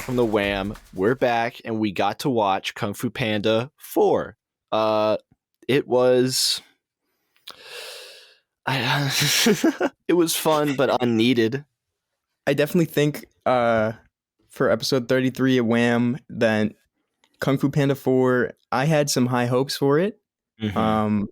from the WAM. We're back, and we got to watch Kung Fu Panda 4. It was... it was fun, but unneeded. I definitely think for episode 33 of WAM that Kung Fu Panda 4, I had some high hopes for it. Mm-hmm.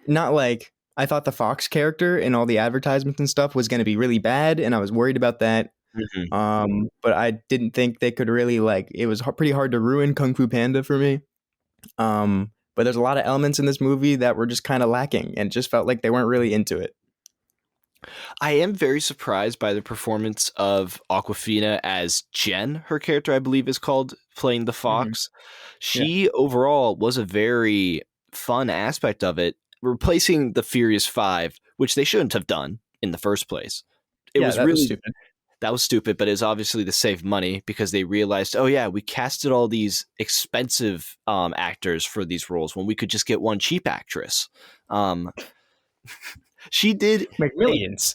Not like I thought the Fox character and all the advertisements and stuff was going to be really bad, and I was worried about that. Mm-hmm. But I didn't think they could really it was pretty hard to ruin Kung Fu Panda for me. But there's a lot of elements in this movie that were just kind of lacking and just felt like they weren't really into it. I am very surprised by the performance of Awkwafina as Jen, her character, I believe is called, playing the Fox. She overall was a very fun aspect of it, replacing the Furious Five, which they shouldn't have done in the first place. It was that really was stupid. That was stupid, but it's obviously to save money because they realized, oh yeah, we casted all these expensive actors for these roles when we could just get one cheap actress. She did make millions.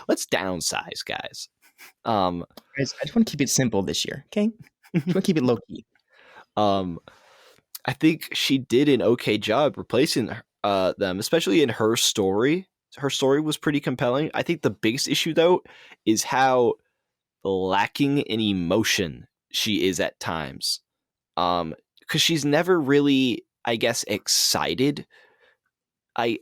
Let's downsize, guys. Guys, I just want to keep it simple this year, okay? Just want to keep it low key. I think she did an okay job replacing them, especially in her story. Her story was pretty compelling. I think the biggest issue, though, is how lacking in emotion she is at times. Because she's never really, I guess, excited. I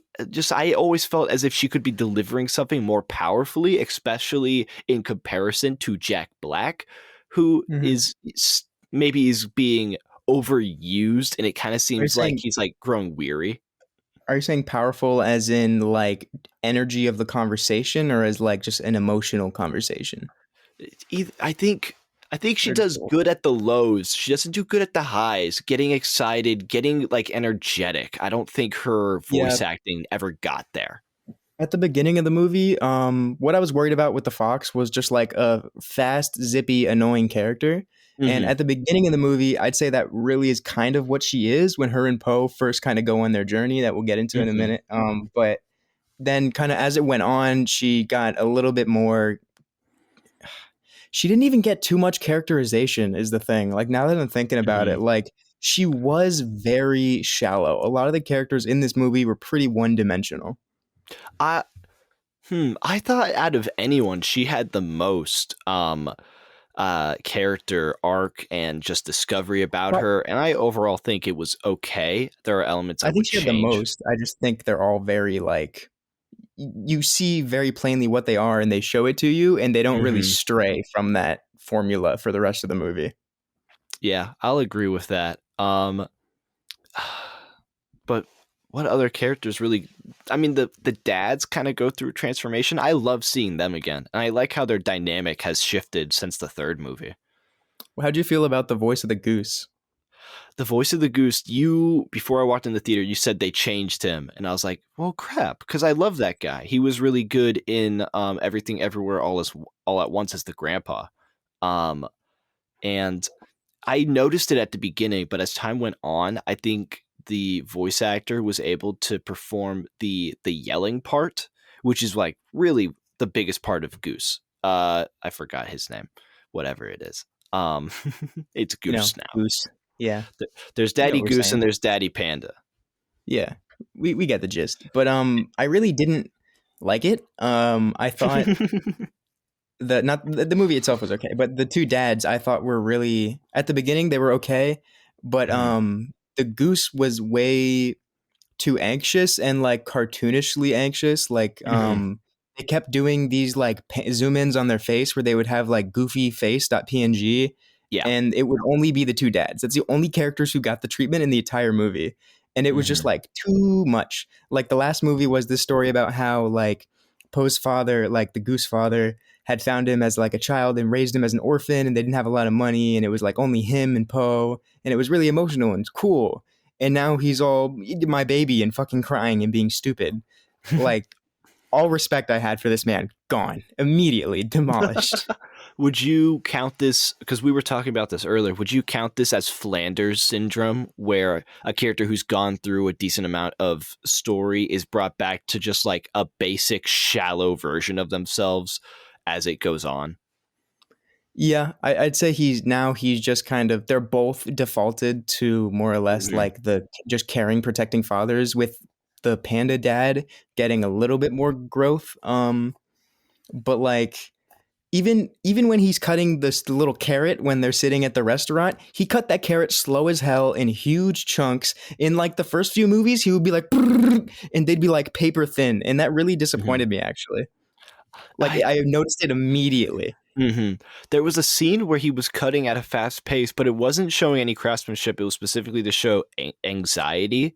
always felt as if she could be delivering something more powerfully, especially in comparison to Jack Black, who is being overused, and it kind of seems like he's growing weary. Are you saying powerful as in energy of the conversation, or as just an emotional conversation? I think she does good at the lows. She doesn't do good at the highs, getting excited, getting energetic. I don't think her voice acting ever got there. At the beginning of the movie, what I was worried about with the Fox was just a fast, zippy, annoying character. Mm-hmm. And at the beginning of the movie, I'd say that really is kind of what she is when her and Poe first kind of go on their journey that we'll get into in a minute. But then kind of as it went on, she got a little bit more... She didn't even get too much characterization is the thing. Now that I'm thinking about it, she was very shallow. A lot of the characters in this movie were pretty one-dimensional. I thought out of anyone, she had the most character arc and just discovery about her, and I overall think it was okay. There are elements I think she had the most. I just think they're all very you see very plainly what they are, and they show it to you, and they don't really stray from that formula for the rest of the movie. Yeah, I'll agree with that. But what other characters really... I mean, the dads kind of go through transformation. I love seeing them again, and I like how their dynamic has shifted since the third movie. Well, how'd you feel about the voice of the goose? The voice of the goose, before I walked in the theater, you said they changed him, and I was like, well, crap, because I love that guy. He was really good in Everything Everywhere All at Once as the grandpa. And I noticed it at the beginning, but as time went on, I think the voice actor was able to perform the yelling part, which is really the biggest part of Goose. I forgot his name, whatever it is. It's Goose now. Goose. Yeah. There's Daddy Goose and there's Daddy Panda. Yeah. We get the gist. But I really didn't like it. I thought the movie itself was okay, but the two dads I thought were really, at the beginning they were okay, but the goose was way too anxious and cartoonishly anxious. They kept doing these zoom ins on their face where they would have goofy face.png. Yeah. And it would only be the two dads. That's the only characters who got the treatment in the entire movie. And it was just too much. The last movie was this story about how Poe's father, the goose father, had found him as a child and raised him as an orphan, and they didn't have a lot of money, and it was only him and Poe, and it was really emotional and cool. And now he's all my baby and fucking crying and being stupid. All respect I had for this man, gone immediately, demolished. Would you count this, because we were talking about this earlier, would you count this as Flanders syndrome, where a character who's gone through a decent amount of story is brought back to just a basic shallow version of themselves as it goes on? Yeah, I'd say he's just kind of, they're both defaulted to more or less Mhm. like the just caring, protecting fathers, with the panda dad getting a little bit more growth. But like even when he's cutting this little carrot when they're sitting at the restaurant, he cut that carrot slow as hell in huge chunks. In like the first few movies, he would be like, and they'd be like paper thin, and that really Mhm. disappointed me actually. Like I I noticed it immediately. Mhm. There was a scene where he was cutting at a fast pace, but it wasn't showing any craftsmanship. It was specifically to show anxiety,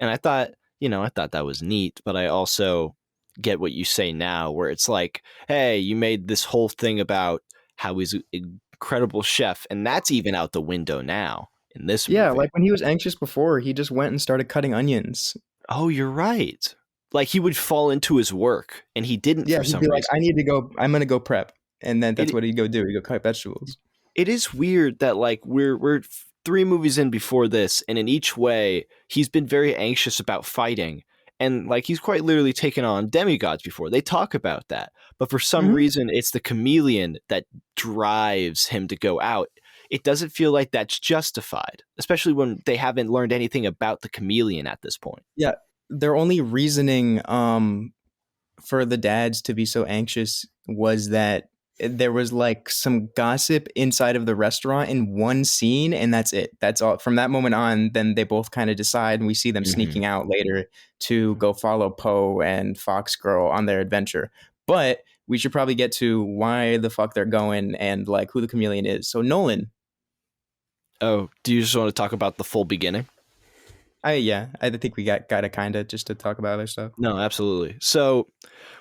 and I thought that was neat, but I also get what you say now, where it's like, hey, you made this whole thing about how he's an incredible chef, and that's even out the window now in this Yeah, movie. like when he was anxious before, he just went and started cutting onions. Oh, you're right. Like he would fall into his work, and he didn't Yeah, for he'd be some like, reason. I need to go, I'm gonna go prep. And then that's It what he'd go do. He'd go cut vegetables. it is weird that like we're 3 movies in before this, and in each way he's been very anxious about fighting, and like he's quite literally taken on demigods before. They talk about that, but for some Hmm. reason it's the chameleon that drives him to go out. It doesn't feel like that's justified, especially when they haven't learned anything about the chameleon at this point. Yeah. Their only reasoning for the dads to be so anxious was that there was like some gossip inside of the restaurant in one scene, and that's it. That's all. From that moment on, then they both kind of decide, and we see them Hmm. sneaking out later to go follow Poe and Fox Girl on their adventure. But we should probably get to why the fuck they're going and like who the chameleon is. So Nolan, Oh, do you just want to talk about the full beginning? I think we gotta kind of just to talk about other stuff. No, absolutely. So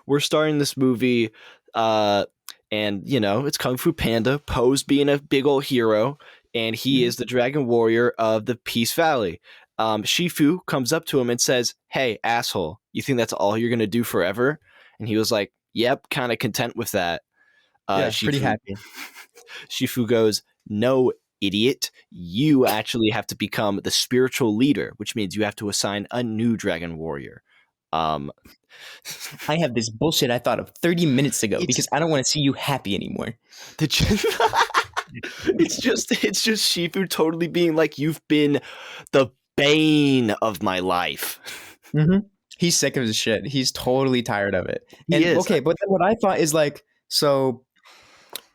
we're starting this movie, uh, and it's Kung Fu Panda. Poe's being a big old hero, and he Mhm. is the Dragon Warrior of the Peace Valley. Shifu comes up to him and says, "Hey, asshole, you think that's all you're gonna do forever?" And he was like, "Yep, kind of content with that." Yeah, pretty Shifu happy. Shifu goes, "No, idiot. You actually have to become the spiritual leader, which means you have to assign a new Dragon Warrior." Um, I have this bullshit I thought of 30 minutes ago it's because I don't want to see you happy anymore. the it's just Shifu totally being like, "You've been the bane of my life." Hmm. He's sick of his shit. He's totally tired of it. He And is. okay, but then what I thought is like, so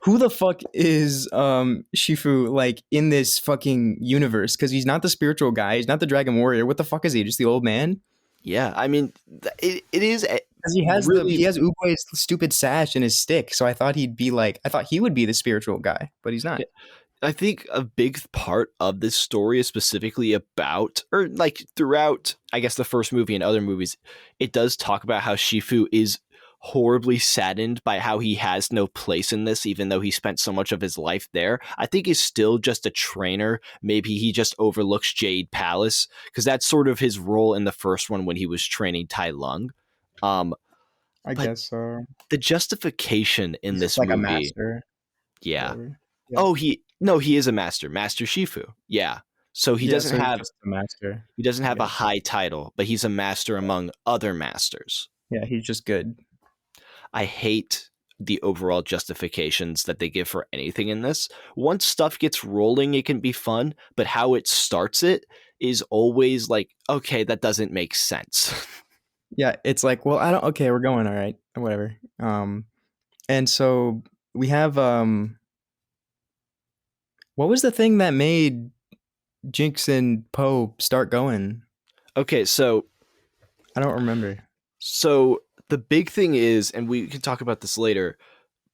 who the fuck is Shifu like in this fucking universe? Because he's not the spiritual guy. He's not the Dragon Warrior. What the fuck is he? Just the old man? Yeah, I mean, it is Because really. he has Uguay's stupid sash and his stick. So I thought he'd be like, I thought he would be the spiritual guy, but he's not. I think a big part of this story is specifically about, or like throughout, I guess, the first movie and other movies, it does talk about how Shifu is horribly saddened by how he has no place in this, even though he spent so much of his life there. I think he's still just a trainer. Maybe he just overlooks Jade Palace, because that's sort of his role in the first one when he was training Tai Lung. Um, I but guess so. the justification in He's just this like a movie, master, yeah. whatever. Yeah. Oh, he is a master Shifu. Yeah. So he Yeah, doesn't so he's have just a master, he doesn't I have a guess. high title, but he's a master among other masters. Yeah, he's just good. I hate the overall justifications that they give for anything in this. Once stuff gets rolling, it can be fun, but how it starts it is always like, okay, that doesn't make sense. Yeah, it's like, well, I don't. Okay, we're going. All right, whatever. And so we have what was the thing that made Jinx and Poe start going? Okay, I don't remember. so the big thing is, and we can talk about this later,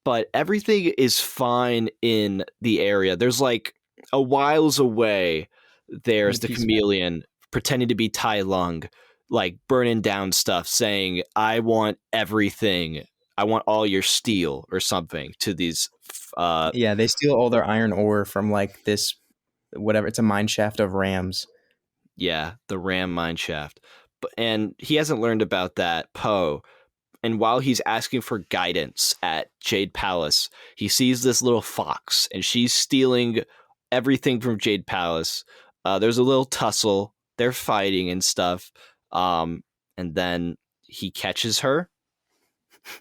but everything is fine in the area. There's like a whiles away, In the there's the Peace Valley. chameleon pretending to be Tai Lung, like burning down stuff, saying, "I want everything. I want all your steel," or something to these. Yeah, they steal all their iron ore from like this whatever. It's a mine shaft of rams. Yeah, the Ram mine shaft. And he hasn't learned about that, Poe. And while he's asking for guidance at Jade Palace, he sees this little fox, and she's stealing everything from Jade Palace. There's a little tussle. They're fighting and stuff. And then he catches her.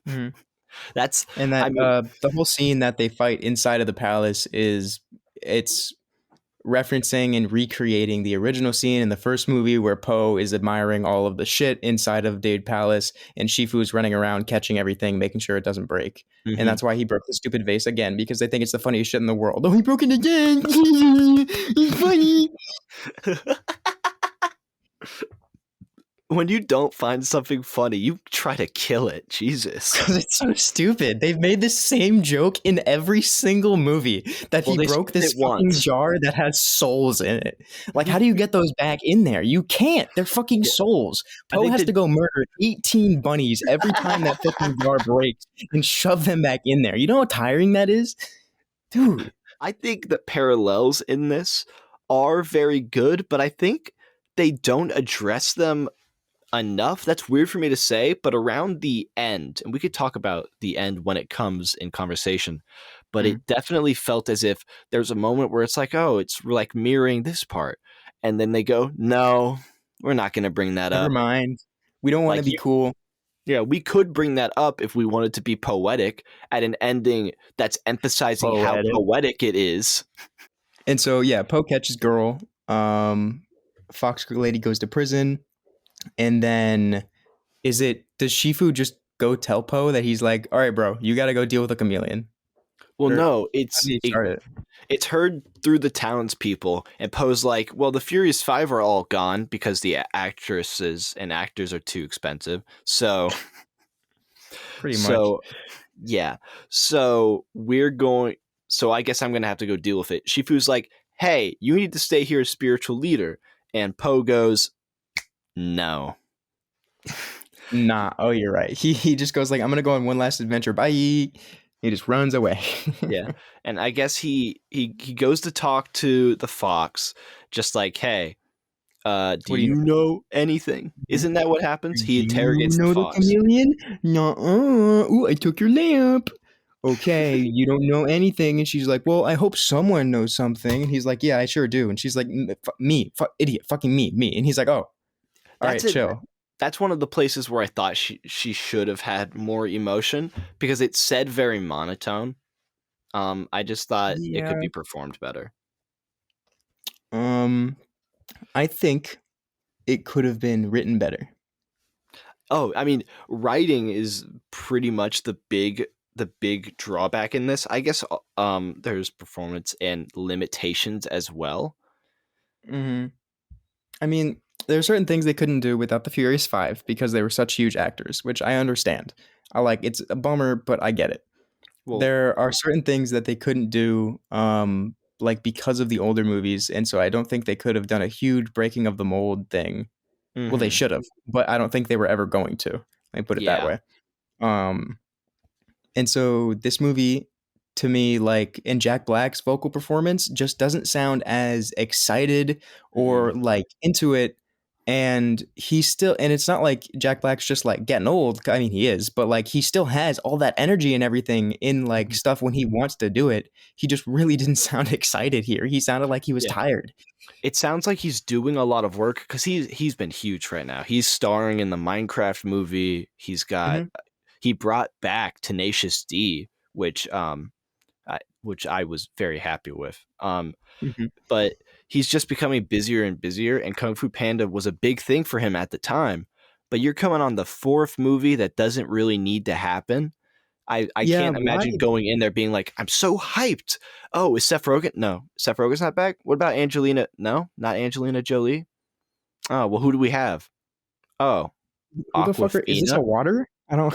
Mhm. That's And that I mean, the whole scene that they fight inside of the palace it's referencing and recreating the original scene in the first movie where Poe is admiring all of the shit inside of Dade Palace and Shifu's running around catching everything, making sure it doesn't break. And mhm. that's why he broke the stupid vase again, because they think it's the funniest shit in the world. Oh, he broke it again. It's funny. When you don't find something funny, you try to kill it. Jesus. Because it's so stupid. They've made the same joke in every single movie that Well, he they broke skipped this it fucking once. jar that has souls in it. Like, how do you get those back in there? You can't. They're fucking Yeah, souls. I Poe think has that to go murder 18 bunnies every time that fucking jar breaks and shove them back in there. You know how tiring that is? Dude. I think the parallels in this are very good, but I think they don't address them enough. That's weird for me to say, but around the end, and we could talk about the end when it comes in conversation, but Mm. it definitely felt as if there's a moment where it's like, oh, it's like mirroring this part. And then they go, no, we're not going to bring that Never up. mind. We don't want to Like, be cool. yeah, we could bring that up if we wanted to be poetic at an ending that's emphasizing how Poetic. poetic it is. And so, yeah, Poe catches girl. Fox lady goes to prison. And then does Shifu just go tell Poe that he's like, all right, bro, you got to go deal with a chameleon? Well, Or no, how did he start it? it's heard through the townspeople, and Poe's like, well, the Furious Five are all gone because the actresses and actors are too expensive. Pretty much. So yeah, so we're going. So I guess I'm gonna have to go deal with it. Shifu's like, hey, you need to stay here as spiritual leader, and Poe goes, no. Nah. Oh, you're right. He just goes like, I'm gonna go on one last adventure. Bye. He just runs away. Yeah, and I guess he goes to talk to the fox, just like, hey, do What do you you know anything? know? Isn't that what happens? He Do you interrogates the know the fox. chameleon? Nuh-uh. Ooh, I took your lamp. Okay, you don't know anything. And she's like, well, I hope someone knows something. And he's like, yeah, I sure do. And she's like, me, idiot, fucking me. And he's like, oh, all That's right, it. chill. That's one of the places where I thought she should have had more emotion because it said very monotone. I just thought it could Yeah. be performed better. Um, I think it could have been written better. Oh, I mean, writing is pretty much the big drawback in this. I guess there's performance and limitations as well. Mm-hmm. I mean, there are certain things they couldn't do without the Furious Five because they were such huge actors, which I understand. It's a bummer, but I get it. Well, There are certain things that they couldn't do, like because of the older movies, and so I don't think they could have done a huge breaking of the mold thing. Well, they mhm. should have, but I don't think they were ever going to. Let me put it that Yeah. way. Um, and so this movie, to me, like in Jack Black's vocal performance, just doesn't sound as excited or Mm-mm. like into it. And it's not like Jack Black's just like getting old. I mean, he is, but like he still has all that energy and everything in like Mhm. stuff when he wants to do it. He just really didn't sound excited here. He sounded like he was Yeah. tired. It sounds like he's doing a lot of work because he's been huge right now. He's starring in the Minecraft movie. Hmm. He brought back Tenacious D, which I was very happy with. Hmm. But he's just becoming busier and busier, and Kung Fu Panda was a big thing for him at the time. But you're coming on the fourth movie that doesn't really need to happen. I Yeah, can't why? imagine going in there being like, I'm so hyped. Oh, is Seth Rogen? No, Seth Rogen's not back. What about Angelina? No, not Angelina Jolie. Oh, well, who do we have? Oh, Who the fuck is this? A Aquafina. water? I don't.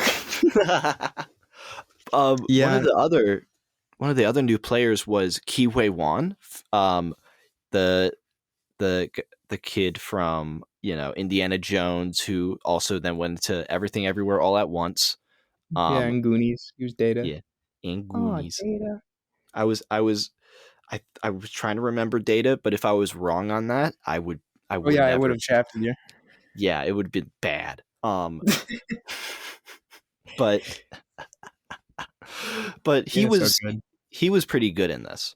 One of Yeah, the other new players was Ki Hui Wan, the the kid from Indiana Jones, who also then went to Everything Everywhere All at Once. yeah, Um, and Goonies. Use Data. yeah, and Oh, Goonies. Data. I was trying to remember Data, but if I was wrong on that, I Oh would yeah, I would never. have shafted you. Yeah, it would have been bad. But but he Yeah, so was good. he was pretty good in this.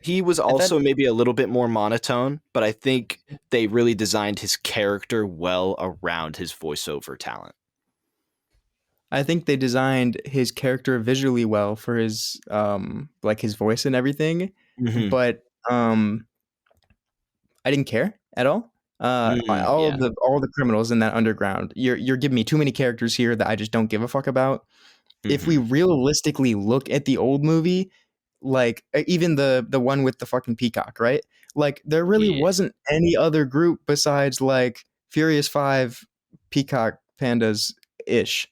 He was I thought also maybe a little bit more monotone, but I think they really designed his character well around his voiceover talent. I think they designed his character visually well for his like his voice and everything, Mm-hmm. but I didn't care at all. Yeah. All the criminals in that underground. You're giving me too many characters here that I just don't give a fuck about. If we Mm-hmm. realistically look at the old movie, like even the one with the fucking peacock, right? Like there really Yeah. wasn't any other group besides like Furious Five, Peacock, Pandas ish.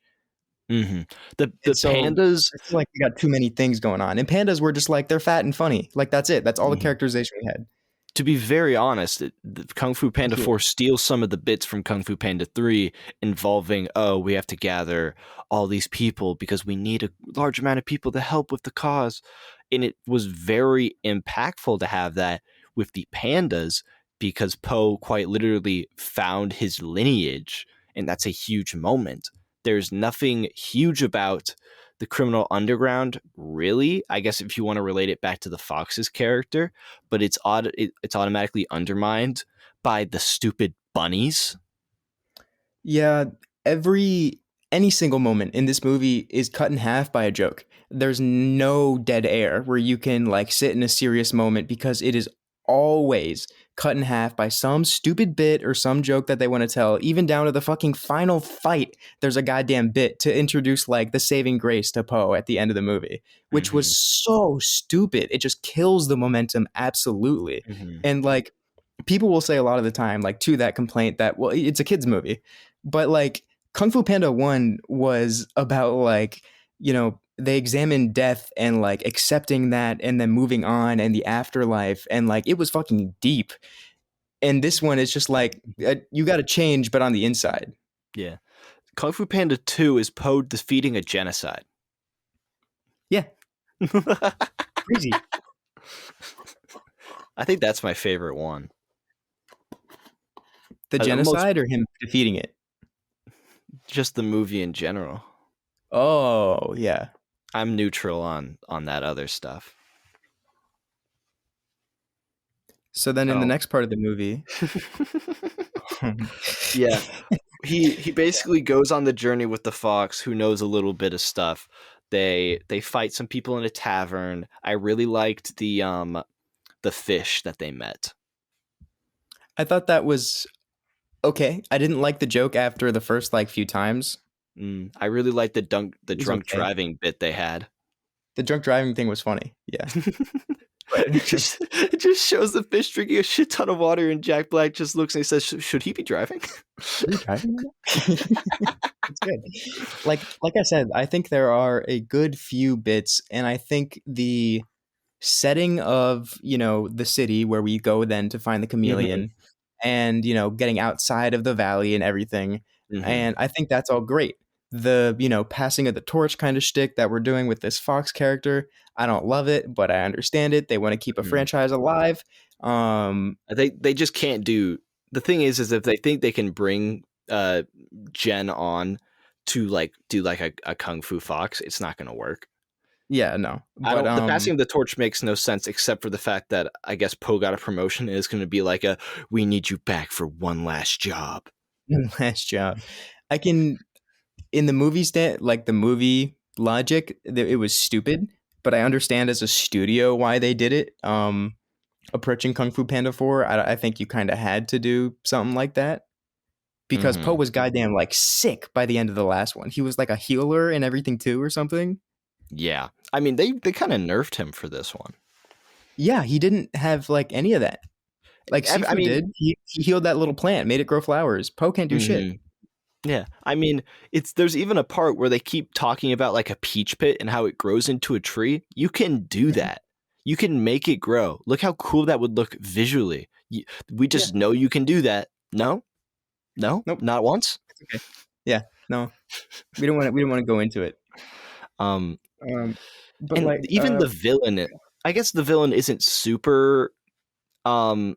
Mm-hmm. The And so pandas, I feel like we got too many things going on. And pandas were just like they're fat and funny. Like that's it. That's all the mhm. characterization we had. To be very honest, the Kung Fu Panda Yeah. 4 steals some of the bits from Kung Fu Panda 3 involving, oh, we have to gather all these people because we need a large amount of people to help with the cause. And it was very impactful to have that with the pandas because Po quite literally found his lineage, and that's a huge moment. There's nothing huge about the criminal underground, really. I guess if you want to relate it back to the Fox's character, but it's automatically undermined by the stupid bunnies. Yeah, every any single moment in this movie is cut in half by a joke. There's no dead air where you can like sit in a serious moment because it is always cut in half by some stupid bit or some joke that they want to tell. Even down to the fucking final fight, there's a goddamn bit to introduce like the saving grace to Poe at the end of the movie, which was Mm-hmm. so stupid. It just kills the momentum absolutely. Mm-hmm. And like people will say a lot of the time like to that complaint that well it's a kids movie, but like Kung Fu Panda 1 was about like, they examined death and like accepting that and then moving on and the afterlife and like it was fucking deep. And this one is just like you got to change but on the inside. Yeah. Kung Fu Panda 2 is Po defeating a genocide. Yeah, crazy. I think that's my favorite one. The Most genocide or him defeating it? just the movie in general. Oh, yeah. I'm neutral on that other stuff. So then in the Oh. next part of the movie, Yeah. He basically goes on the journey with the fox who knows a little bit of stuff. They fight some people in a tavern. I really liked the fish that they met. I thought that was okay. I didn't like the joke after the first like few times. I really liked the It was drunk okay. driving bit they had. The drunk driving thing was funny. Yeah. But it just shows the fish drinking a shit ton of water, and Jack Black just looks and he says, "Should he be driving?" should we driving right now? It's good. Like I said, I think there are a good few bits, and I think the setting of, the city where we go then to find the hmm chameleon and, getting outside of the valley and everything. hmm And I think that's all great. The, passing of the torch kind of shtick that we're doing with this Fox character, I don't love it, but I understand it. They want to keep a hmm franchise alive. I think they just can't do. The thing is if they think they can bring Jen on to like do like a kung fu fox, it's not going to work. Yeah, no. I But don't. The passing of the torch makes no sense except for the fact that I guess Poe got a promotion and it's going to be like a "we need you back for one last job." last job. I can in the movie like the movie logic, it was stupid, but I understand as a studio why they did it. Approaching Kung Fu Panda 4, I think you kind of had to do something like that because Poe hmm was goddamn like sick by the end of the last one. He was like a healer and everything too, or something. Yeah, I mean they kind of nerfed him for this one. Yeah, he didn't have like any of that. Like I Sifu mean, did. He healed that little plant, made it grow flowers. Poe can't do shit. hmm yeah, I mean there's even a part where they keep talking about like a peach pit and how it grows into a tree. You can do Mhm. that. You can make it grow. Look how cool that would look visually. We Yeah. just know you can do that. No, no, Nope. not once. It's okay. Yeah. No. We don't want to go into it. Um, Um, but and like, even the villain, I guess the villain isn't super. Um,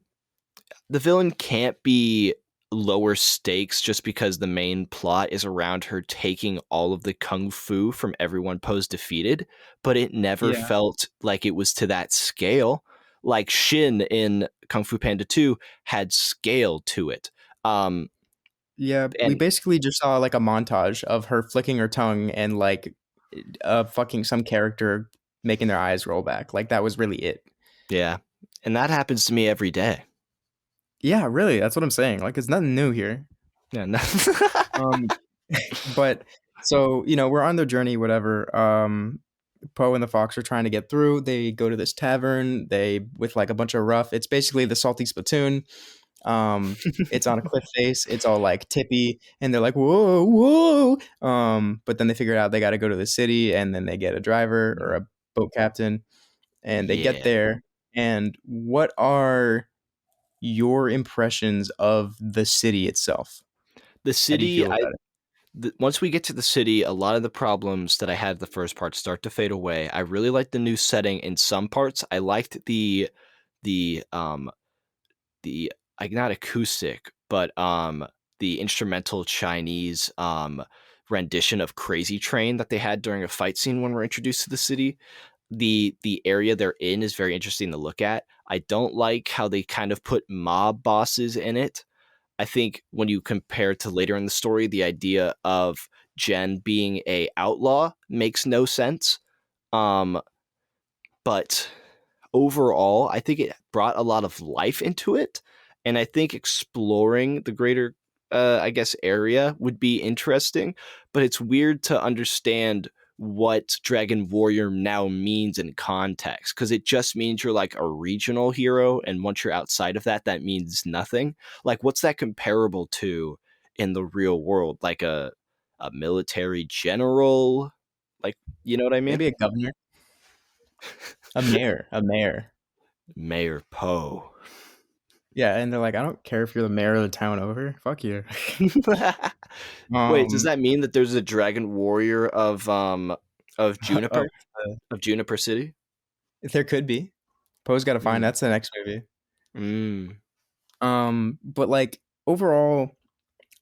the villain can't be lower stakes just because the main plot is around her taking all of the kung fu from everyone Poe's defeated, but it never yeah, felt like it was to that scale. Like Shin in Kung Fu Panda 2 had scale to it. Um, Yeah, we And basically just saw like a montage of her flicking her tongue and like fucking some character making their eyes roll back. Like that was really it. yeah, and that happens to me every day. Yeah, really. That's what I'm saying. Like it's nothing new here. Yeah, no. Um, but so we're on their journey, whatever. Poe and the Fox are trying to get through. They go to this tavern. They with like a bunch of rough. It's basically the salty spittoon. Um, it's on a cliff face. It's all like tippy, and they're like, "Whoa, whoa!" But then they figure out they got to go to the city, and then they get a driver or a boat captain, and they get Yeah, there. And what are your impressions of the city itself? the How do you city. feel about it? Once we get to the city, a lot of the problems that I had the first part start to fade away. I really liked the new setting in some parts. I liked the the like not acoustic, but the instrumental Chinese rendition of Crazy Train that they had during a fight scene when we're introduced to the city. The area they're in is very interesting to look at. I don't like how they kind of put mob bosses in it. I think when you compare to later in the story, the idea of Jen being a outlaw makes no sense. Um, but overall, I think it brought a lot of life into it, and I think exploring the greater, I guess, area would be interesting. But it's weird to understand what Dragon Warrior now means in context because it just means you're like a regional hero, and once you're outside of that, that means nothing. Like, what's that comparable to in the real world? Like a military general? Like, you know what I mean? Maybe a governor, a mayor. Mayor Poe. Yeah, and they're like, I don't care if you're the mayor of the town over. Fuck you. Wait, does um, that mean that there's a dragon warrior of oh, Juniper of Juniper City? there could be. Poe's got to find. Mm. That's the next movie. Mm. But like overall,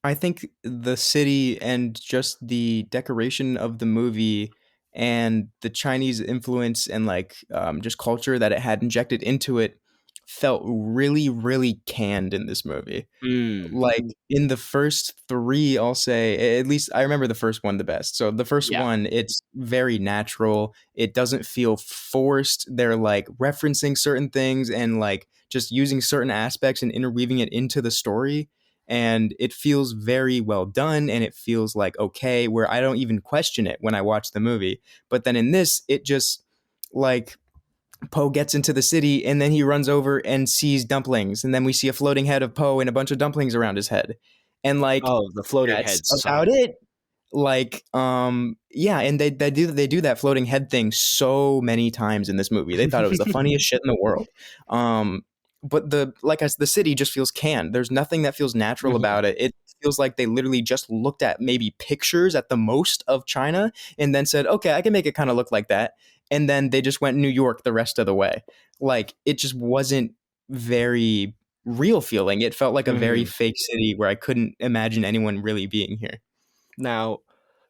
I think the city and just the decoration of the movie and the Chinese influence and like just culture that it had injected into it felt really, really canned in this movie. Mm. Like in the first three, I'll say, at least I remember the first one the best. So the first Yeah. one, it's very natural. It doesn't feel forced. They're like referencing certain things and like just using certain aspects and interweaving it into the story. And it feels very well done and it feels like okay, where I don't even question it when I watch the movie. But then in this, it just like Poe gets into the city and then he runs over and sees dumplings. And then we see a floating head of Poe and a bunch of dumplings around his head. And like, Oh, the floating that's head suck. about it. Like, yeah, and they do that floating head thing so many times in this movie. They thought it was the funniest shit in the world. Um, but the city just feels canned. There's nothing that feels natural Mhm. about it. It feels like they literally just looked at maybe pictures at the most of China and then said, okay, I can make it kind of look like that. And then they just went New York the rest of the way. Like it just wasn't very real feeling. It felt like a very Mhm. fake city where I couldn't imagine anyone really being here. Now,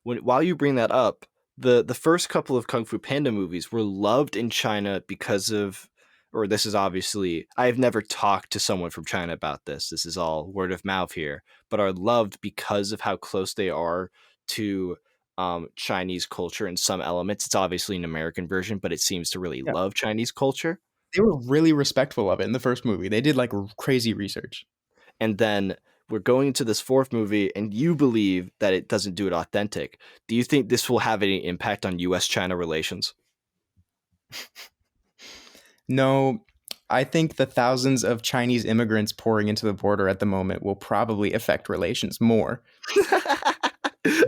while you bring that up, the first couple of Kung Fu Panda movies were loved in China because of, or this is obviously, I've never talked to someone from China about this. This is all word of mouth here, but are loved because of how close they are to Chinese culture in some elements. It's obviously an American version, but it seems to really Yeah. love Chinese culture. They were really respectful of it in the first movie. They did like crazy research. And then we're going into this fourth movie, and you believe that it doesn't do it authentic. Do you think this will have any impact on U.S. China relations? No, I think the thousands of Chinese immigrants pouring into the border at the moment will probably affect relations more,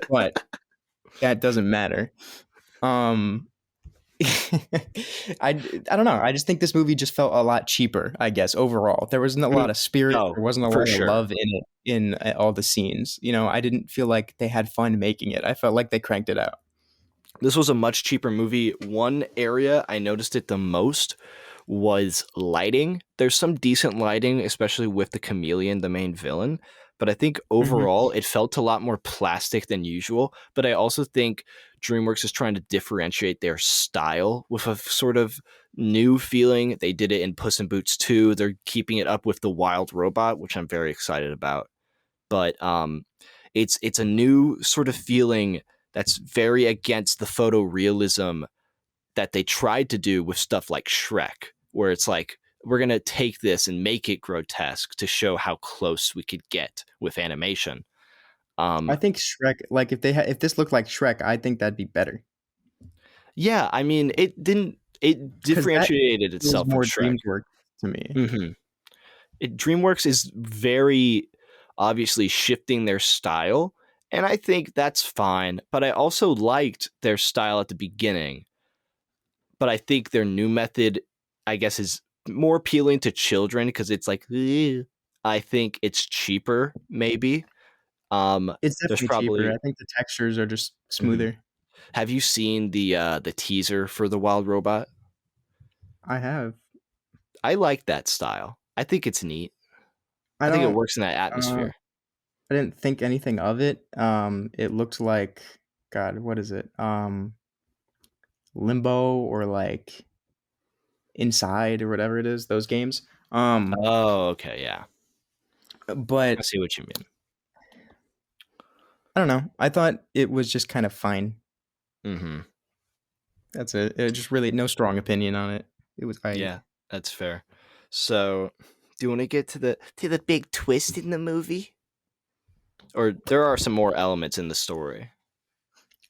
but that doesn't matter. Um, I don't know. I just think this movie just felt a lot cheaper, I guess, overall. There wasn't a Mm, lot of spirit, no, there wasn't a for lot of sure. love in it in all the scenes. I didn't feel like they had fun making it. I felt like they cranked it out. This was a much cheaper movie. One area I noticed it the most was lighting. There's some decent lighting, especially with the chameleon, the main villain. But I think Mhm. overall it felt a lot more plastic than usual. But I also think DreamWorks is trying to differentiate their style with a sort of new feeling. They did it in Puss in Boots 2. They're keeping it up with the Wild Robot, which I'm very excited about. but it's a new sort of feeling that's very against the photorealism that they tried to do with stuff like Shrek, where it's like, we're going to take this and make it grotesque to show how close we could get with animation. I think Shrek, like if this looked like Shrek, I think that'd be better Yeah, I mean, it because that differentiated feels itself from more Shrek. DreamWorks to me. Mm-hmm. DreamWorks is very obviously shifting their style, and I think that's fine. But I also liked their style at the beginning. But I think their new method, I guess, is more appealing to children because it's like, "Ugh." I think it's cheaper, maybe. It's There's definitely cheaper. I probably. think the textures are just Mhm. smoother. Have you seen the teaser for the Wild Robot? I have. I like that style. I think it's neat. I I think it don't. works in that Uh, atmosphere. I didn't think anything of it. It looked like God. What is it? Limbo or like Inside or whatever it is. Those games. Oh, okay, yeah. I But see what you mean. I don't know. I thought it was just kind of fine. Mm-hmm. That's it. It just really no strong opinion on it. It was I. Yeah, that's fair. So, do you want to get to the big twist in the movie? Or there are some more elements in the story.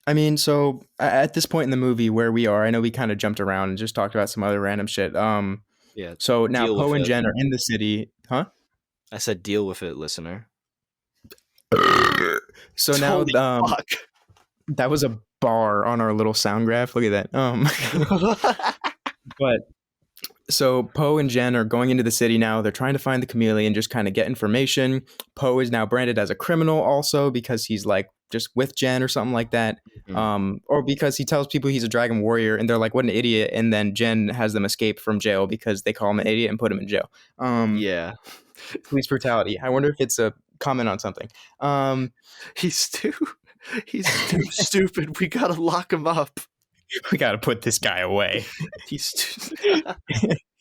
I mean, so at this point in the movie where we are, I know we kind of jumped around and just talked about some other random shit. Yeah, So now deal with Poe and it. Jen are in the city, huh? I said deal with it, listener. So now, Holy fuck. that was a bar on our little sound graph. Look at that. But so Poe and Jen are going into the city now. They're trying to find the chameleon, just kind of get information. Poe is now branded as a criminal also because he's like just with Jen or something like that. Mhm. Or because he tells people he's a dragon warrior and they're like, what an idiot. And then Jen has them escape from jail because they call him an idiot and put him in jail. Yeah. Police brutality. I wonder if it's a comment on something. He's too he's too stupid. We gotta lock him up. We got to put this guy away. He's too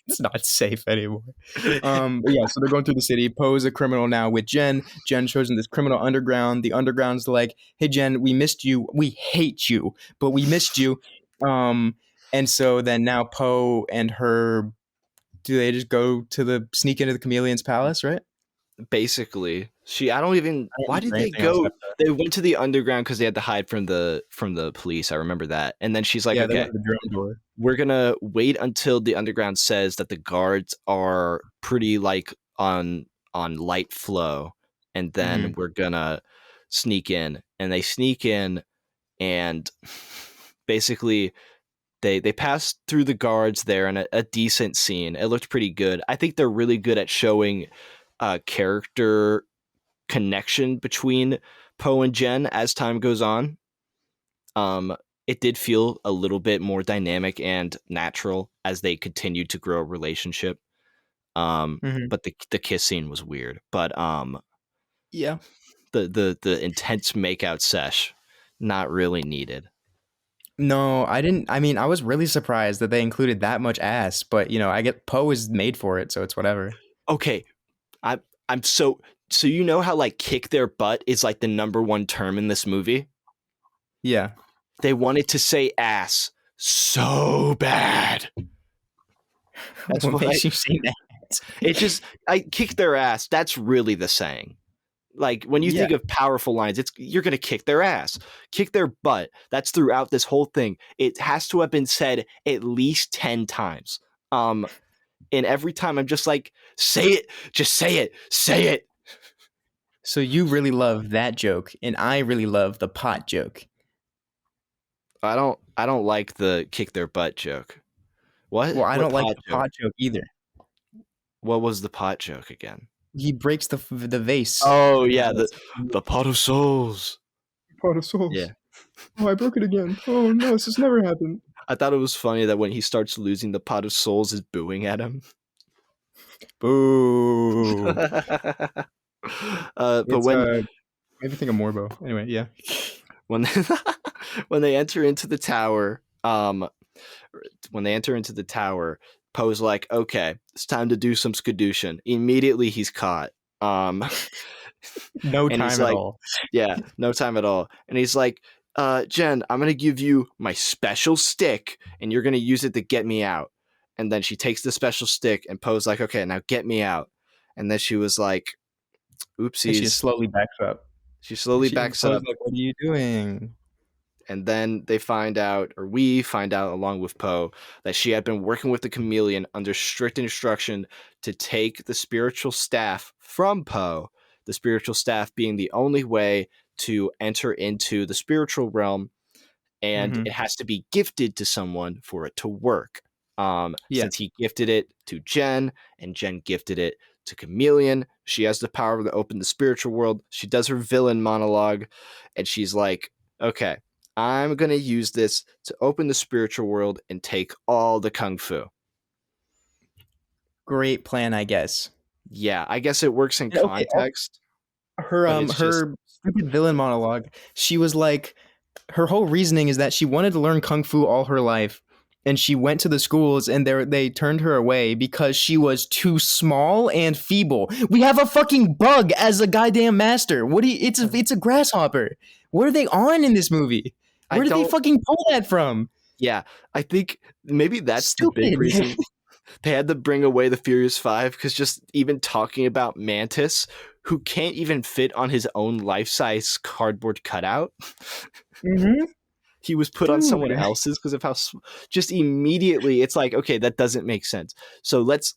It's not safe anymore. But yeah, so they're going through the city. Poe's a criminal now with Jen. Jen shows them this criminal underground. The underground's like, hey, Jen, we missed you. We hate you, but we missed you. And so then now Poe and her, do they just go to sneak into the chameleon's palace, right? basically. I don't even I don't why did remember they anything else go? after that. They went to the underground because they had to hide from the police. I remember that. And then she's like, Yeah, they okay, went to the drone door. we're gonna wait until the underground says that the guards are pretty like on light flow, and then Mm-hmm. we're gonna sneak in. And they sneak in, and basically they passed through the guards there in a decent scene. It looked pretty good. I think they're really good at showing character connection between Poe and Jen as time goes on. It did feel a little bit more dynamic and natural as they continued to grow a relationship. Mm-hmm. But the kiss scene was weird. But Yeah. the intense makeout sesh, not really needed. No, I didn't. I mean, I was really surprised that they included that much ass, but I get Poe is made for it, so it's whatever. Okay, I'm so you know how like kick their butt is like the number one term in this movie. Yeah. They wanted to say ass so bad. That's What why makes you say that? it just I kick their ass. That's really the saying. Like when you Yeah. think of powerful lines, it's you're gonna kick their ass, kick their butt. That's throughout this whole thing. It has to have been said at least 10 times. And every time I'm just like, say it, just say it. So you really love that joke, and I really love the pot joke. I don't like the kick their butt joke. Well, I What don't like pot the joke? pot joke either. What was the pot joke again? He breaks the vase. Oh God, yeah, that's the pot of souls. pot of souls. Yeah. Oh, I broke it again. Oh no, this has never happened. I thought it was funny that when he starts losing the pot of souls is booing at him. Boo. But It's maybe think of Morbo. Anyway, yeah. when when they enter into the tower, Poe's like, okay, it's time to do some skadooshing. Immediately he's caught. No And he's time at like, all. yeah, no time at all. And he's like, Jen, I'm gonna give you my special stick, and you're gonna use it to get me out. And then she takes the special stick, and Poe's like, okay, now get me out. And then she was like, And she just oopsies. slowly backs up. She slowly She backs Poe's up, like, "What are you doing?" and then they find out, or we find out along with Poe, that she had been working with the chameleon under strict instruction to take the spiritual staff from Poe, the spiritual staff being the only way to enter into the spiritual realm, and Mm-hmm. it has to be gifted to someone for it to work. Yeah. Since he gifted it to Jen, and Jen gifted it to Chameleon, she has the power to open the spiritual world. She does her villain monologue, and she's like, okay, I'm going to use this to open the spiritual world and take all the kung fu. Great plan, I guess. Yeah, I guess it works in And okay, context, her but it's just, her stupid villain monologue. She was like, her whole reasoning is that she wanted to learn kung fu all her life, and she went to the schools and they turned her away because she was too small and feeble. We have a fucking bug as a goddamn master. What do you, it's a grasshopper. What are they on in this movie? I Where did they don't, fucking pull that from? yeah, I think maybe that's the big Stupid. reason they had to bring away the Furious Five, because just even talking about Mantis, who can't even fit on his own life-size cardboard cutout, Mm-hmm. he was put on someone Dude. else's because of how just immediately it's like, okay, that doesn't make sense. So let's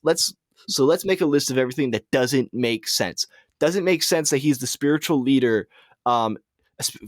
make a list of everything that doesn't make sense. Doesn't make sense that he's the spiritual leader, um,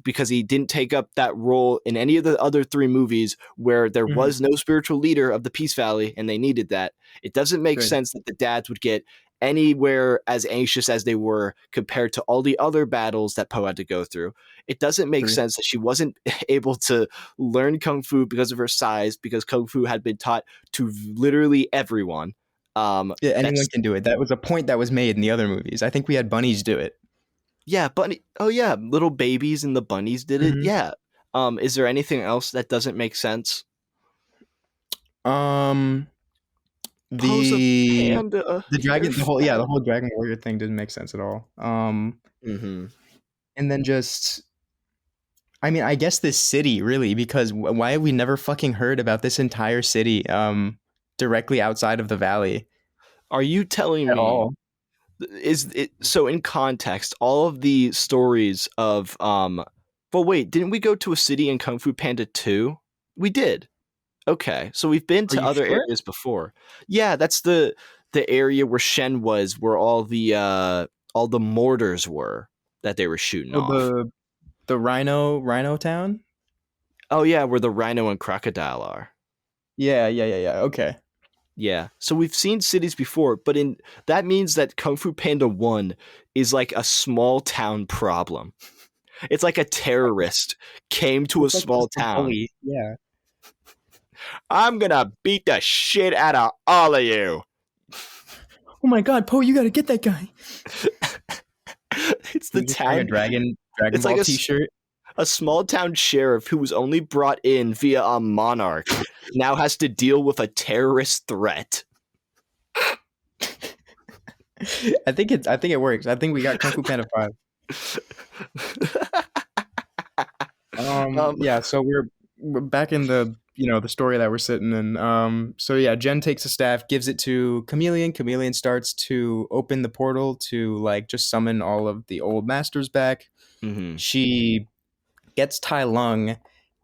because he didn't take up that role in any of the other three movies where there Mm-hmm. was no spiritual leader of the Peace Valley and they needed that. It doesn't make Good. sense that the dads would get anywhere as anxious as they were compared to all the other battles that Poe had to go through. It doesn't make Agree. sense that she wasn't able to learn kung fu because of her size, because kung fu had been taught to literally everyone. Yeah, anyone That's can do it. That was a point that was made in the other movies. I think we had bunnies do it. Yeah, bunny. Oh yeah, little babies and the bunnies did it. Mm-hmm. Yeah. Is there anything else that doesn't make sense? Um, Poe's a the panda. They're dragon, fat. the whole dragon warrior thing didn't make sense at all. Mm-hmm. And then just, I mean, I guess this city really, because why have we never fucking heard about this entire city, directly outside of the valley Are you telling at me, all? is it so in context, all of the stories of well wait, didn't we go to a city in Kung Fu Panda 2? We did. Okay. So we've been Are to you other sure? areas before. Yeah, that's the area where Shen was, where all the mortars were that they were shooting Oh, off. the Rhino Town. Oh yeah, where the rhino and crocodile are. Yeah. Okay. Yeah. So we've seen cities before, but in that means that Kung Fu Panda 1 is like a small town problem. It's like a terrorist came to a It's like small just a town. bully. Yeah. I'm gonna beat the shit out of all of you. Oh my God, Poe, you gotta get that guy. It's the He's just wearing a town. Dragon It's like Ball T-shirt. a small town sheriff who was only brought in via a monarch now has to deal with a terrorist threat. I think it works. I think we got Kung Fu Panda 5. um, Yeah, so we're back in the the story that we're sitting in. So yeah, Jen takes a staff, gives it to Chameleon. Chameleon starts to open the portal to like just summon all of the old masters back. mhm. She gets Tai Lung.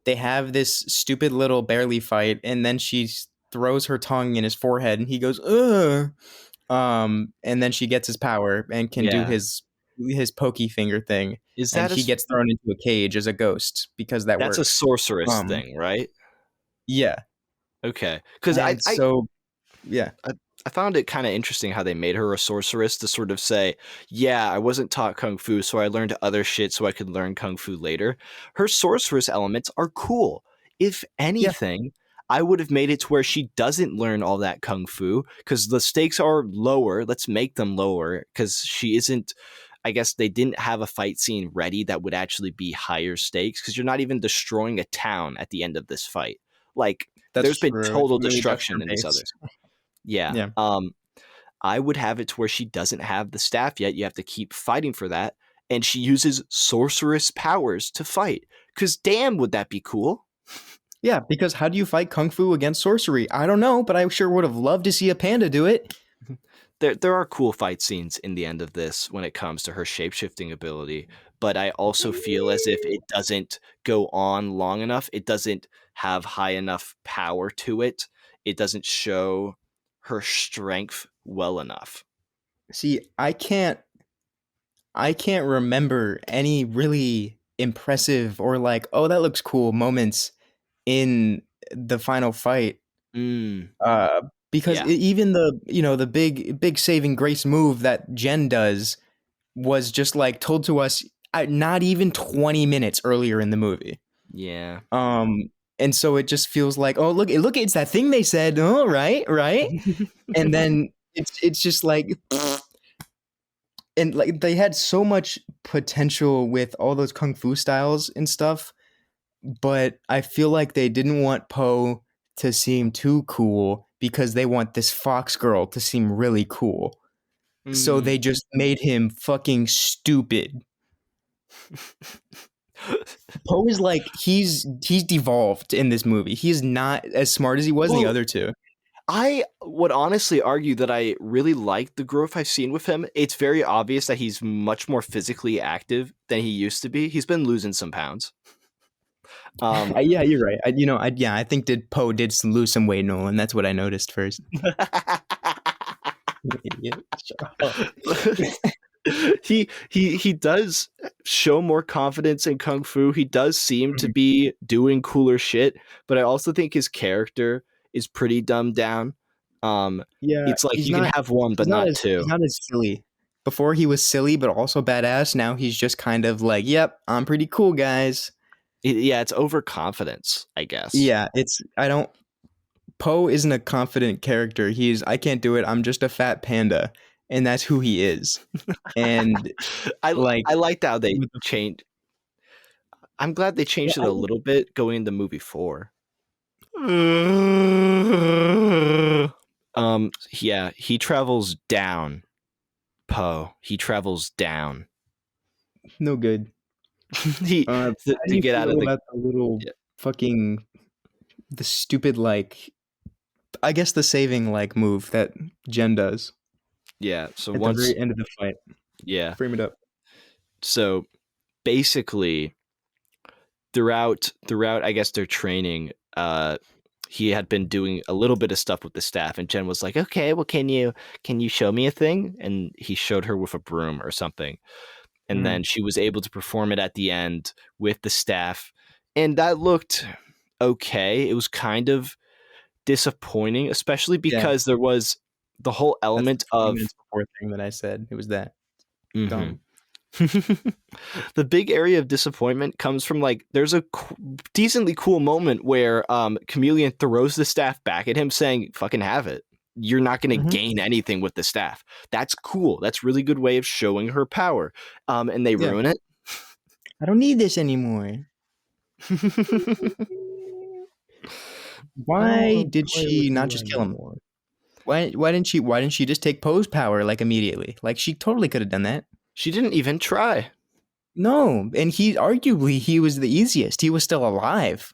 They have this stupid little barely fight, and then she throws her tongue in his forehead, and he goes, "Ugh." And then she gets his power and can do Yeah. his pokey finger thing, Is and that he gets thrown into a cage as a ghost because that that's a works. sorceress thing, right? Yeah, Okay. Because and so yeah, I I found it kind of interesting how they made her a sorceress to sort of say, yeah, I wasn't taught kung fu, so I learned other shit so I could learn kung fu later. Her sorceress elements are cool. If yeah, anything, I would have made it to where she doesn't learn all that kung fu because the stakes are lower. Let's make them lower because she isn't. I guess they didn't have a fight scene ready that would actually be higher stakes because you're not even destroying a town at the end of this fight. Like, that's there's been true. It's total really just her destruction in these base. others. Yeah. Yeah, I would have it to where she doesn't have the staff yet. You have to keep fighting for that. and she uses sorceress powers to fight. Because damn, would that be cool? Yeah, because how do you fight kung fu against sorcery? I don't know, but I sure would have loved to see a panda do it. There are cool fight scenes in the end of this when it comes to her shapeshifting ability, but I also feel as if it doesn't go on long enough. It doesn't have high enough power to it. It doesn't show her strength well enough. See, I can't remember any really impressive or like, oh, that looks cool moments in the final fight. Mm, Because yeah, even the big saving grace move that Jen does was just like told to us not even 20 minutes earlier in the movie. yeah. Um, and so it just feels like, oh, look, it's that thing they said. Oh, right. And then it's just like, and like they had so much potential with all those kung fu styles and stuff, but I feel like they didn't want Poe to seem too cool because they want this fox girl to seem really cool. So Mm. they just made him fucking stupid. Poe is like he's devolved in this movie. He's not as smart as he was in the Well, other two. I would honestly argue that I really like the growth I've seen with him. It's very obvious that he's much more physically active than he used to be. He's been losing some pounds. Yeah, you're right. I think that Poe did lose some weight, Nolan. That's what I noticed first. You idiot. Shut up. he does show more confidence in kung fu. He does seem to Mhm. be doing cooler shit, but I also think his character is pretty dumbed down. Yeah, It's like you can have one but not he's two. not as silly. Before he was silly but also badass. Now he's just kind of like, yep, I'm pretty cool, guys. Yeah, it's overconfidence, I guess. Yeah, it's I don't Poe isn't a confident character. I can't do it. I'm just a fat panda, and that's who he is. And like I liked how they with the, changed. I'm glad they yeah, changed it I, a little bit going into movie 4. Yeah, he travels down, Poe. He travels down. no good. he How do to you get out feel of the about the little yeah, fucking the stupid like I guess the saving like move that Jen does yeah. So at the once very end of the fight? yeah. Frame it up. So basically throughout I guess their training, he had been doing a little bit of stuff with the staff, and Jen was like, "Okay, well, can you show me a thing?" And he showed her with a broom or something, and Mhm. then she was able to perform it at the end with the staff, and that looked okay. It was kind of disappointing, especially Yeah, because there was the whole that's the element 20 of minutes before thing that I said. It was that Mhm. dumb. The big area of disappointment comes from like there's a decently cool moment where Chameleon throws the staff back at him saying fucking have it, you're not going to Mhm. gain anything with the staff. That's cool. That's really good way of showing her power, and they Yeah, ruin it. I don't need this anymore. I don't Why want to did play with she not you just kill him? anymore. Why didn't she just take Poe's power like immediately? Like she totally could have done that. She didn't even try. No, and he was the easiest. He was still alive.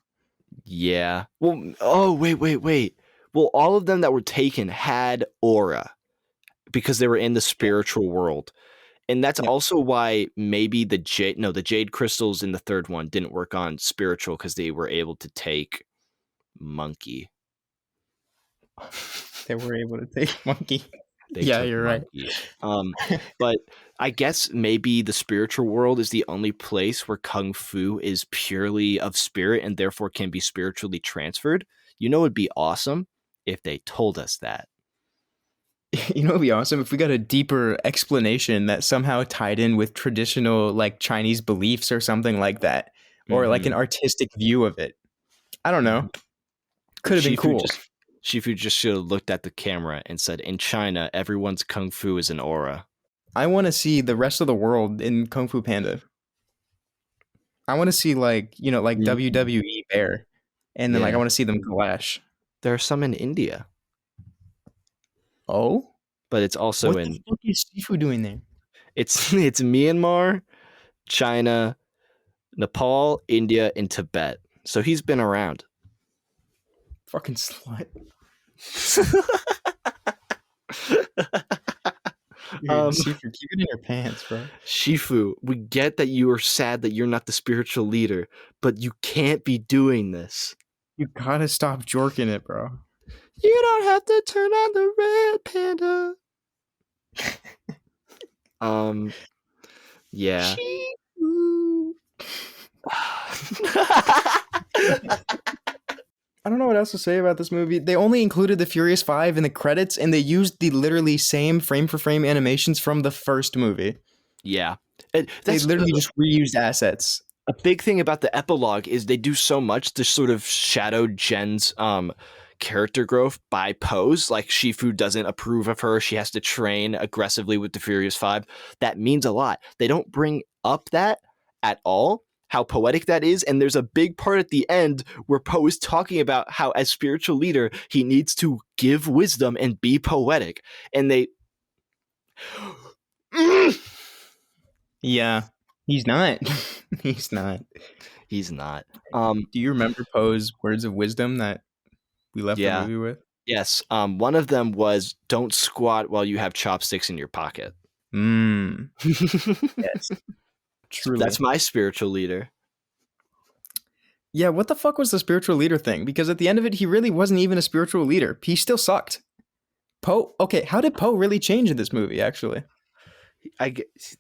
Yeah, well, oh wait, well, all of them that were taken had aura because they were in the Yeah. spiritual world. And that's Yep. also why maybe the jade crystals in the third one didn't work on spiritual because they were able to take monkey. They were able to take Monkey. They Yeah, took you're right. monkey. But I guess maybe the spiritual world is the only place where kung fu is purely of spirit and therefore can be spiritually transferred. It'd be awesome if they told us that. You know, it'd be awesome if we got a deeper explanation that somehow tied in with traditional like Chinese beliefs or something like that, or like Mm-hmm. an artistic view of it. I don't Mm-hmm. know. Could have been Shifu cool. just Shifu just should have looked at the camera and said, "In China, everyone's kung fu is an aura." I want to see the rest of the world in Kung Fu Panda. I want to see like like Mm. WWE Bear, and then like I Yeah, want to see them clash. there are some in India, Oh, but it's also what the in fuck is Sifu doing there? it's it's Myanmar. China, Nepal, India, and Tibet. So he's been around. Fucking slut. Dude, Sifu, keep it in your pants, bro. Shifu, we get that you are sad that you're not the spiritual leader, but you can't be doing this. You gotta stop jorking it, bro. You don't have to turn on the red panda. Yeah. I don't know what else to say about this movie. They only included the Furious 5 in the credits, and they used the literally same frame-for-frame animations from the first movie. Yeah. They literally just reused assets. A big thing about the epilogue is they do so much to sort of shadow Jen's character growth by pose. Like, Shifu doesn't approve of her. She has to train aggressively with the Furious 5. That means a lot. They don't bring up that at all, how poetic that is. And there's a big part at the end where Poe is talking about how, as spiritual leader, he needs to give wisdom and be poetic. And they... Yeah, he's not. He's not. He's not. Do you remember Poe's words of wisdom that we left the movie with? Yes. One of them was, don't squat while you have chopsticks in your pocket. Yes. Truly. That's my spiritual leader. Yeah, what the fuck was the spiritual leader thing? Because at the end of it, he really wasn't even a spiritual leader. He still sucked. Poe, okay, how did Poe really change in this movie, actually?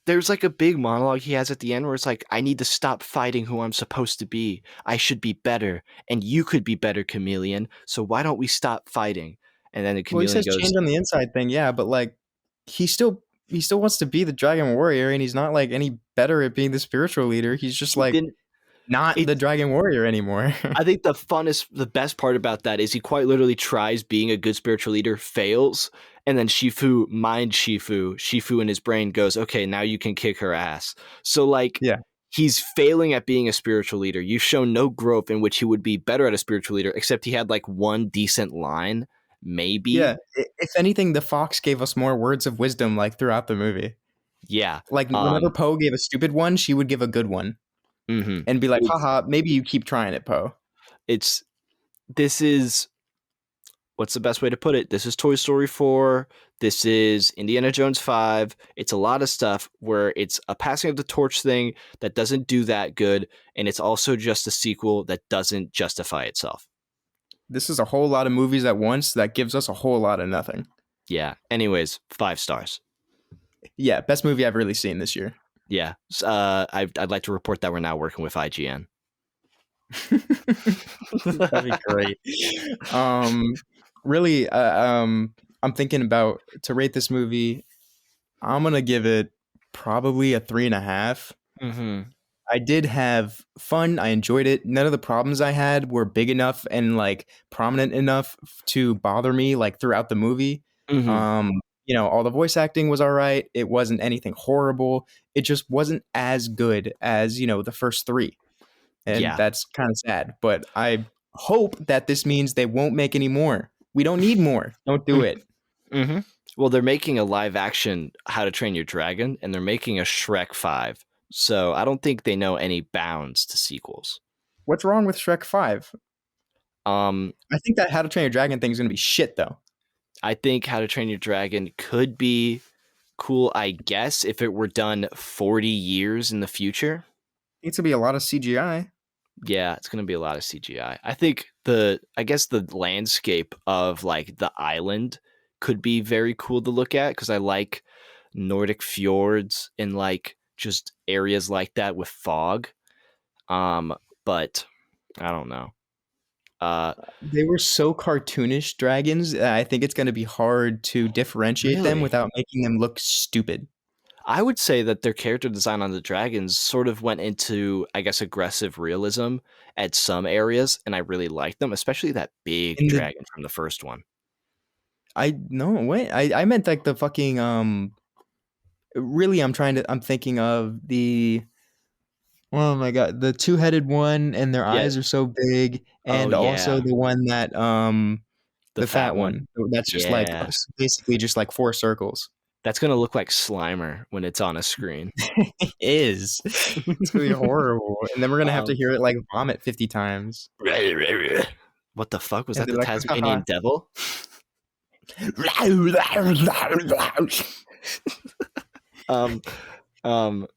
There's like a big monologue he has at the end where it's like, I need to stop fighting who I'm supposed to be. I should be better, and you could be better, Chameleon. So why don't we stop fighting? And then the Chameleon he says goes, change on the inside thing, yeah, but like he still wants to be the Dragon Warrior, and he's not like any better at being the spiritual leader. He's just like not the Dragon Warrior anymore. I think the best part about that is he quite literally tries being a good spiritual leader, fails, and then Shifu in his brain goes, okay, now you can kick her ass. So like, yeah, he's failing at being a spiritual leader. You've shown no growth in which he would be better at a spiritual leader, except he had like one decent line, maybe. Yeah, if anything, the Fox gave us more words of wisdom like throughout the movie. Yeah. Like whenever Poe gave a stupid one, she would give a good one. Mm-hmm. And be like, haha, maybe you keep trying it, Poe. What's the best way to put it? This is Toy Story 4. This is Indiana Jones 5. It's a lot of stuff where it's a passing of the torch thing that doesn't do that good. And it's also just a sequel that doesn't justify itself. This is a whole lot of movies at once that gives us a whole lot of nothing. Yeah. Anyways, 5 stars. Yeah. Best movie I've really seen this year. Yeah. I'd like to report that we're now working with IGN. That'd be great. Really, I'm thinking about, to rate this movie, I'm going to give it probably a 3.5. Mm-hmm. I did have fun. I enjoyed it. None of the problems I had were big enough and like prominent enough to bother me like throughout the movie. Mm-hmm. All the voice acting was all right. It wasn't anything horrible. It just wasn't as good as, the first 3. And that's kind of sad. But I hope that this means they won't make any more. We don't need more. Don't do it. Mm-hmm. Well, they're making a live action How to Train Your Dragon, and they're making a Shrek 5. So I don't think they know any bounds to sequels. What's wrong with Shrek 5? I think that How to Train Your Dragon thing is going to be shit, though. I think How to Train Your Dragon could be cool, I guess, if it were done 40 years in the future. It's going to be a lot of CGI. Yeah, it's going to be a lot of CGI. I think the landscape of like the island could be very cool to look at, because I like Nordic fjords and like just areas like that with fog. But I don't know. They were so cartoonish dragons. I think it's going to be hard to differentiate them without making them look stupid. I would say that their character design on the dragons sort of went into, I guess, aggressive realism at some areas, and I really liked them, especially that big dragon from the first one. I meant like the fucking really I'm thinking of the, oh my god, the 2-headed one, and their eyes are so big, and also the one that the fat one that's just like basically just like 4 circles. That's gonna look like Slimer when it's on a screen. It is. It's gonna be horrible, and then we're gonna have to Um, hear it like vomit 50 times. what the fuck was And that? they're The like, Tasmanian devil? um, um,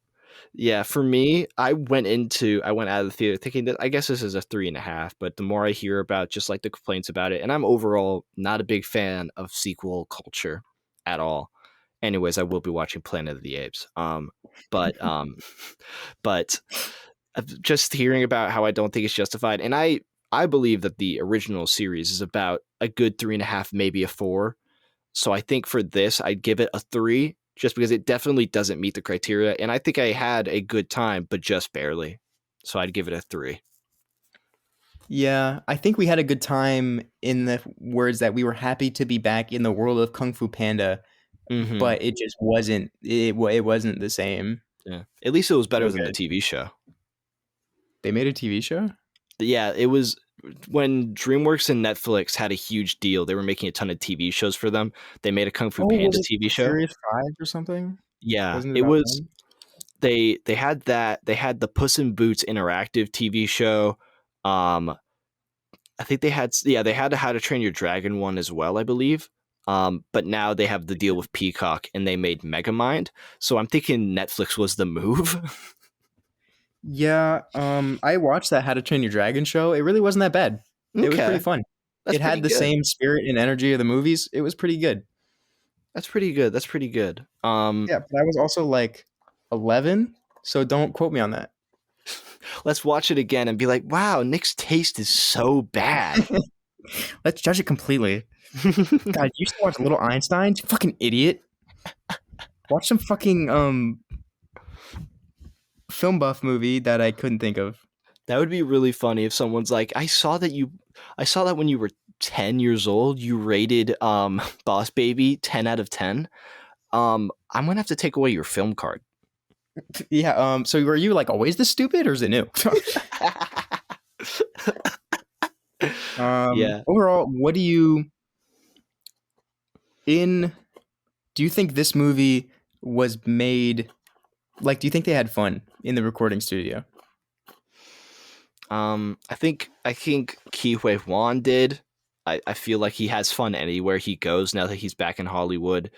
yeah. For me, I went out of the theater thinking that I guess this is a 3.5. But the more I hear about just like the complaints about it, and I'm overall not a big fan of sequel culture at all. Anyways, I will be watching Planet of the Apes. But but just hearing about how I don't think it's justified, and I believe that the original series is about a good 3.5, maybe a 4. So I think for this, I'd give it a 3, just because it definitely doesn't meet the criteria, and I think I had a good time, but just barely. So I'd give it a 3. Yeah, I think we had a good time in the words that we were happy to be back in the world of Kung Fu Panda, Mm-hmm. but it just wasn't. It wasn't the same. Yeah. At least it was better So than the good. TV show. They made a TV show. Yeah, it was when DreamWorks and Netflix had a huge deal. They were making a ton of TV shows for them. They made a Kung Fu Oh, was Panda it TV show. Furious 5 or something? Yeah, Wasn't it it about was. them? They had that. They had the Puss in Boots interactive TV show. I think they had the How to Train Your Dragon one as well, I believe. But now they have the deal with Peacock, and they made Megamind. So I'm thinking Netflix was the move. Yeah, I watched that How to Train Your Dragon show. It really wasn't that bad. It was pretty Okay, fun. that's It pretty had the good. same spirit and energy of the movies. It was pretty good. That's pretty good. That's pretty good. Yeah, but I was also like 11, so don't quote me on that. Let's watch it again and be like, wow, Nick's taste is so bad. Let's judge it completely. God, you used to watch Little Einstein? You fucking idiot. Watch some fucking film buff movie that I couldn't think of. That would be really funny if someone's like, I saw that when you were 10 years old, you rated Boss Baby 10 out of 10. I'm gonna have to take away your film card. Yeah, so were you like always this stupid or is it new? Yeah. Overall, what do you think this movie was made like, do you think they had fun in the recording studio? I think Ke Huy Quan did. I feel like he has fun anywhere he goes now that he's back in Hollywood.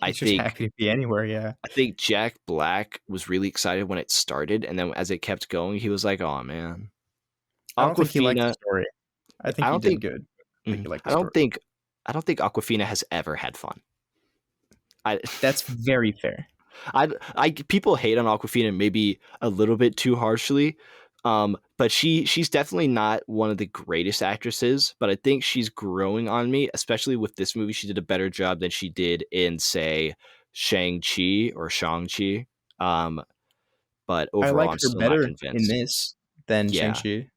He's just happy to be anywhere, yeah. I think Jack Black was really excited when it started, and then as it kept going, he was like, "Oh man." I don't think he liked the Awkwafina. story. I think I he don't did think. good. I think he liked the I don't story. think. I don't think Awkwafina has ever had fun. That's very fair. People hate on Awkwafina maybe a little bit too harshly, but she's definitely not one of the greatest actresses. But I think she's growing on me, especially with this movie. She did a better job than she did in, say, Shang-Chi or Shang-Chi. But I overall, like I'm her still not better in convinced. this than Yeah. Shang-Chi.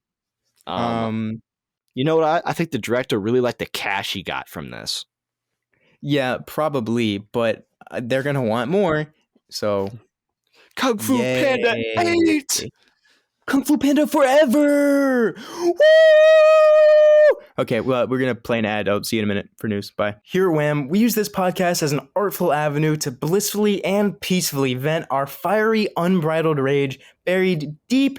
You know what? I think the director really liked the cash he got from this. Yeah, probably, but they're gonna want more. So Kung Fu Panda 8! Kung Fu Panda forever! Woo! Okay, well, we're going to play an ad. I'll see you in a minute for news. Bye. Here at WAM, we use this podcast as an artful avenue to blissfully and peacefully vent our fiery, unbridled rage buried deep,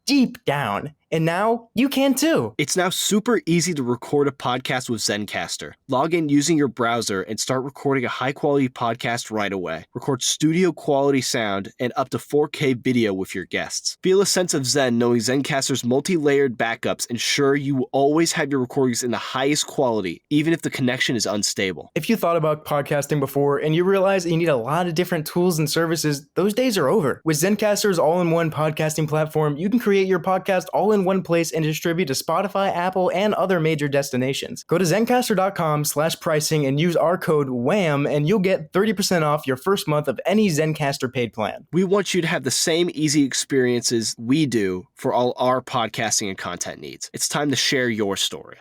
deep down. And now you can too. It's now super easy to record a podcast with Zencastr. Log in using your browser and start recording a high-quality podcast right away. Record studio-quality sound and up to 4K video with your guests. Feel a sense of zen knowing Zencastr's multi-layered backups ensure you will always have your recordings in the highest quality, even if the connection is unstable. If you thought about podcasting before and you realize that you need a lot of different tools and services, those days are over. With Zencastr's all-in-one podcasting platform, you can create your podcast all in one place and distribute to Spotify, Apple, and other major destinations. Go to zencastr.com/pricing and use our code WAM and you'll get 30% off your first month of any Zencastr paid plan. We want you to have the same easy experiences we do for all our podcasting and content needs. It's time to share your story.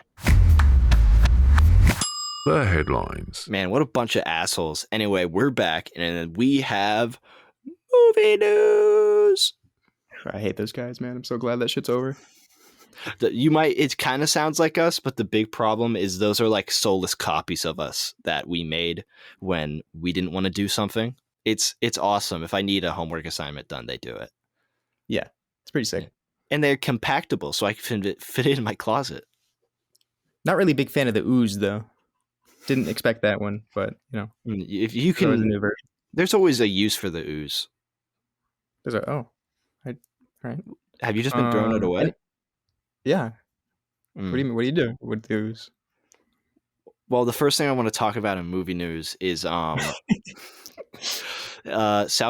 The headlines. Man, what a bunch of assholes. Anyway, we're back and we have movie news. I hate those guys, man. I'm so glad that shit's over. It kind of sounds like us, but the big problem is those are like soulless copies of us that we made when we didn't want to do something. It's awesome. If I need a homework assignment done, they do it. Yeah, it's pretty sick. And they're compactable, so I can fit it in my closet. Not really a big fan of the ooze, though. Didn't expect that one, but if you there's always a can, new version. there's always a use for the ooze. All right. Have you just been throwing it away? Yeah. Mm. What do you mean? What do you do with the ooze? Well, the first thing I want to talk about in movie news is South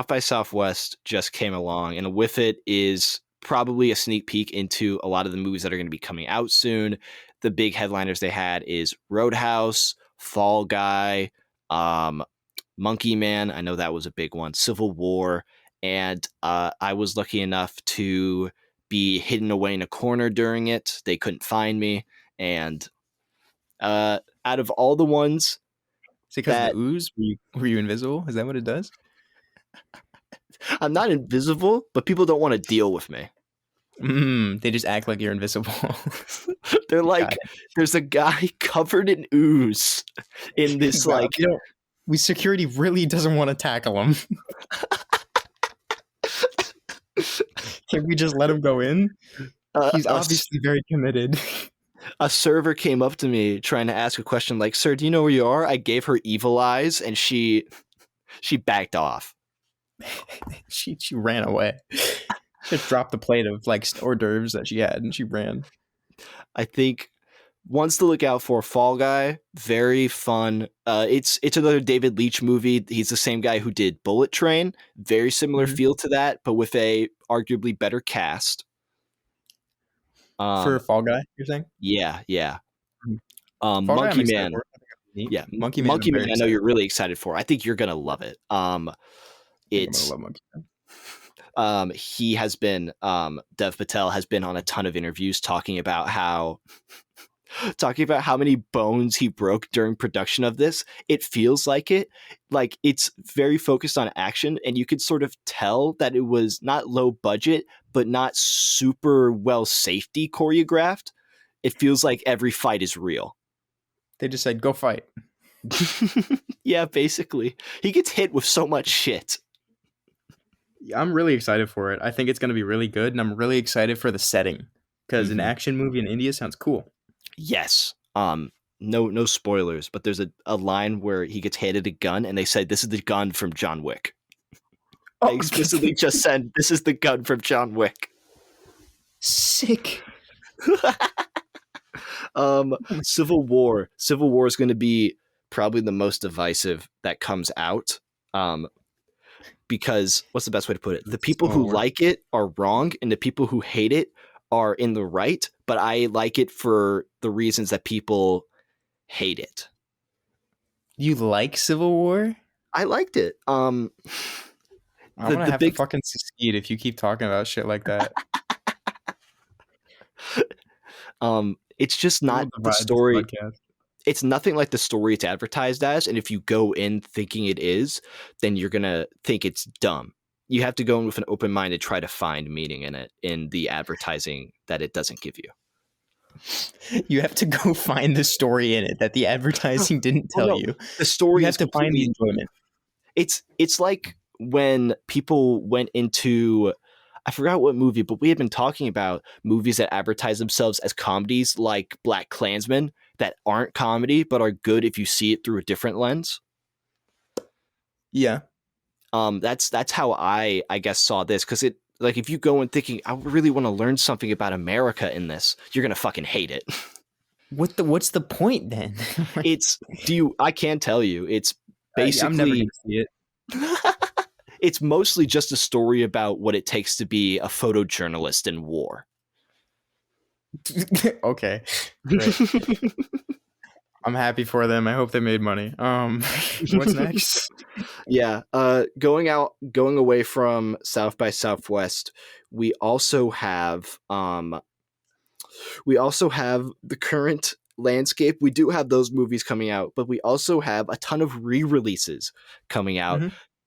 by Southwest just came along, and with it is probably a sneak peek into a lot of the movies that are going to be coming out soon. The big headliners they had is Roadhouse, Fall Guy, Monkey Man. I know that was a big one. Civil War, and I was lucky enough to be hidden away in a corner during it. They couldn't find me, and out of all the ones, Is it because of the ooze? Were you invisible? Is that what it does? I'm not invisible, but people don't want to deal with me. They just act like you're invisible. They're like, there's a guy covered in ooze in this like. Security really doesn't want to tackle him. Can we just let him go in? He's obviously very committed. A server came up to me trying to ask a question like, "Sir, do you know where you are?" I gave her evil eyes, and she backed off. she ran away. Just dropped the plate of like hors d'oeuvres that she had, and she ran. I think ones to look out for: Fall Guy, very fun. It's another David Leitch movie. He's the same guy who did Bullet Train. Very similar feel to that, but with a arguably better cast. For Fall Guy, you're saying? Yeah. Monkey Man. Yeah, Monkey Man. I know you're really excited for. I think you're gonna love it. It's I'm gonna love Monkey Man. He has been Dev Patel has been on a ton of interviews talking about how many bones he broke during production of this. It feels like it's very focused on action, and you could sort of tell that it was not low budget but not super well safety choreographed. It feels like every fight is real. They just said go fight. Yeah, basically. He gets hit with so much shit. I'm really excited for it. I think it's going to be really good, and I'm really excited for the setting because an action movie in India sounds cool. Yes. No spoilers, but there's a line where he gets handed a gun, and they say this is the gun from John Wick. They explicitly just said this is the gun from John Wick. Sick. Civil War is going to be probably the most divisive that comes out. Because what's the best way to put it? The people who like it are wrong, and the people who hate it are in the right. But I like it for the reasons that people hate it. You like Civil War? I liked it. I'm gonna have to fucking succeed if you keep talking about shit like that. It's just not the story. It's nothing like the story it's advertised as, and if you go in thinking it is, then you're gonna think it's dumb. You have to go in with an open mind and try to find meaning in it, in the advertising that it doesn't give you. You have to go find the story in it that the advertising didn't tell you. The story you have to find the enjoyment. It's like when people went into, I forgot what movie, but we had been talking about movies that advertise themselves as comedies, like Black Klansman, that aren't comedy but are good if you see it through a different lens. Yeah. That's how I guess saw this, because it, like, if you go in thinking I really want to learn something about America in this, you're gonna fucking hate it. What's the point then? I can't tell you. It's basically I'm never gonna see it. It's mostly just a story about what it takes to be a photojournalist in war. Okay. Great. I'm happy for them. I hope they made money. What's next? Yeah. Going away from South by Southwest, we also have the current landscape. We do have those movies coming out, but we also have a ton of re-releases coming out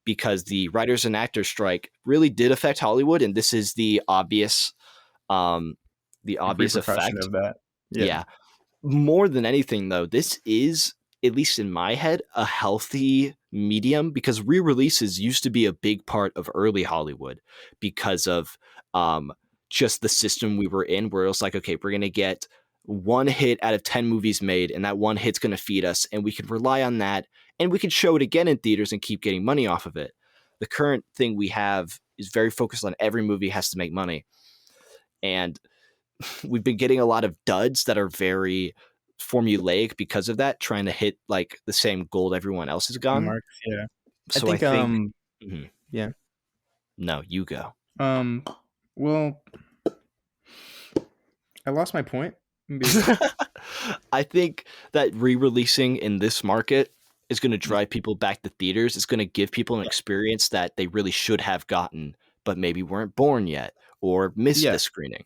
because the writers and actors strike really did affect Hollywood, and this is the obvious the like obvious repercussion effect. of that. Yeah. More than anything, though, this is, at least in my head, a healthy medium because re-releases used to be a big part of early Hollywood because of just the system we were in, where it was like, okay, we're going to get one hit out of 10 movies made, and that one hit's going to feed us, and we can rely on that, and we can show it again in theaters and keep getting money off of it. The current thing we have is very focused on every movie has to make money. And we've been getting a lot of duds that are very formulaic because of that, trying to hit like the same gold everyone else has gone. Marks, yeah. So I think yeah. No, you go. Well, I lost my point. I think that re-releasing in this market is going to drive people back to theaters. It's going to give people an experience that they really should have gotten, but maybe weren't born yet or missed the screening.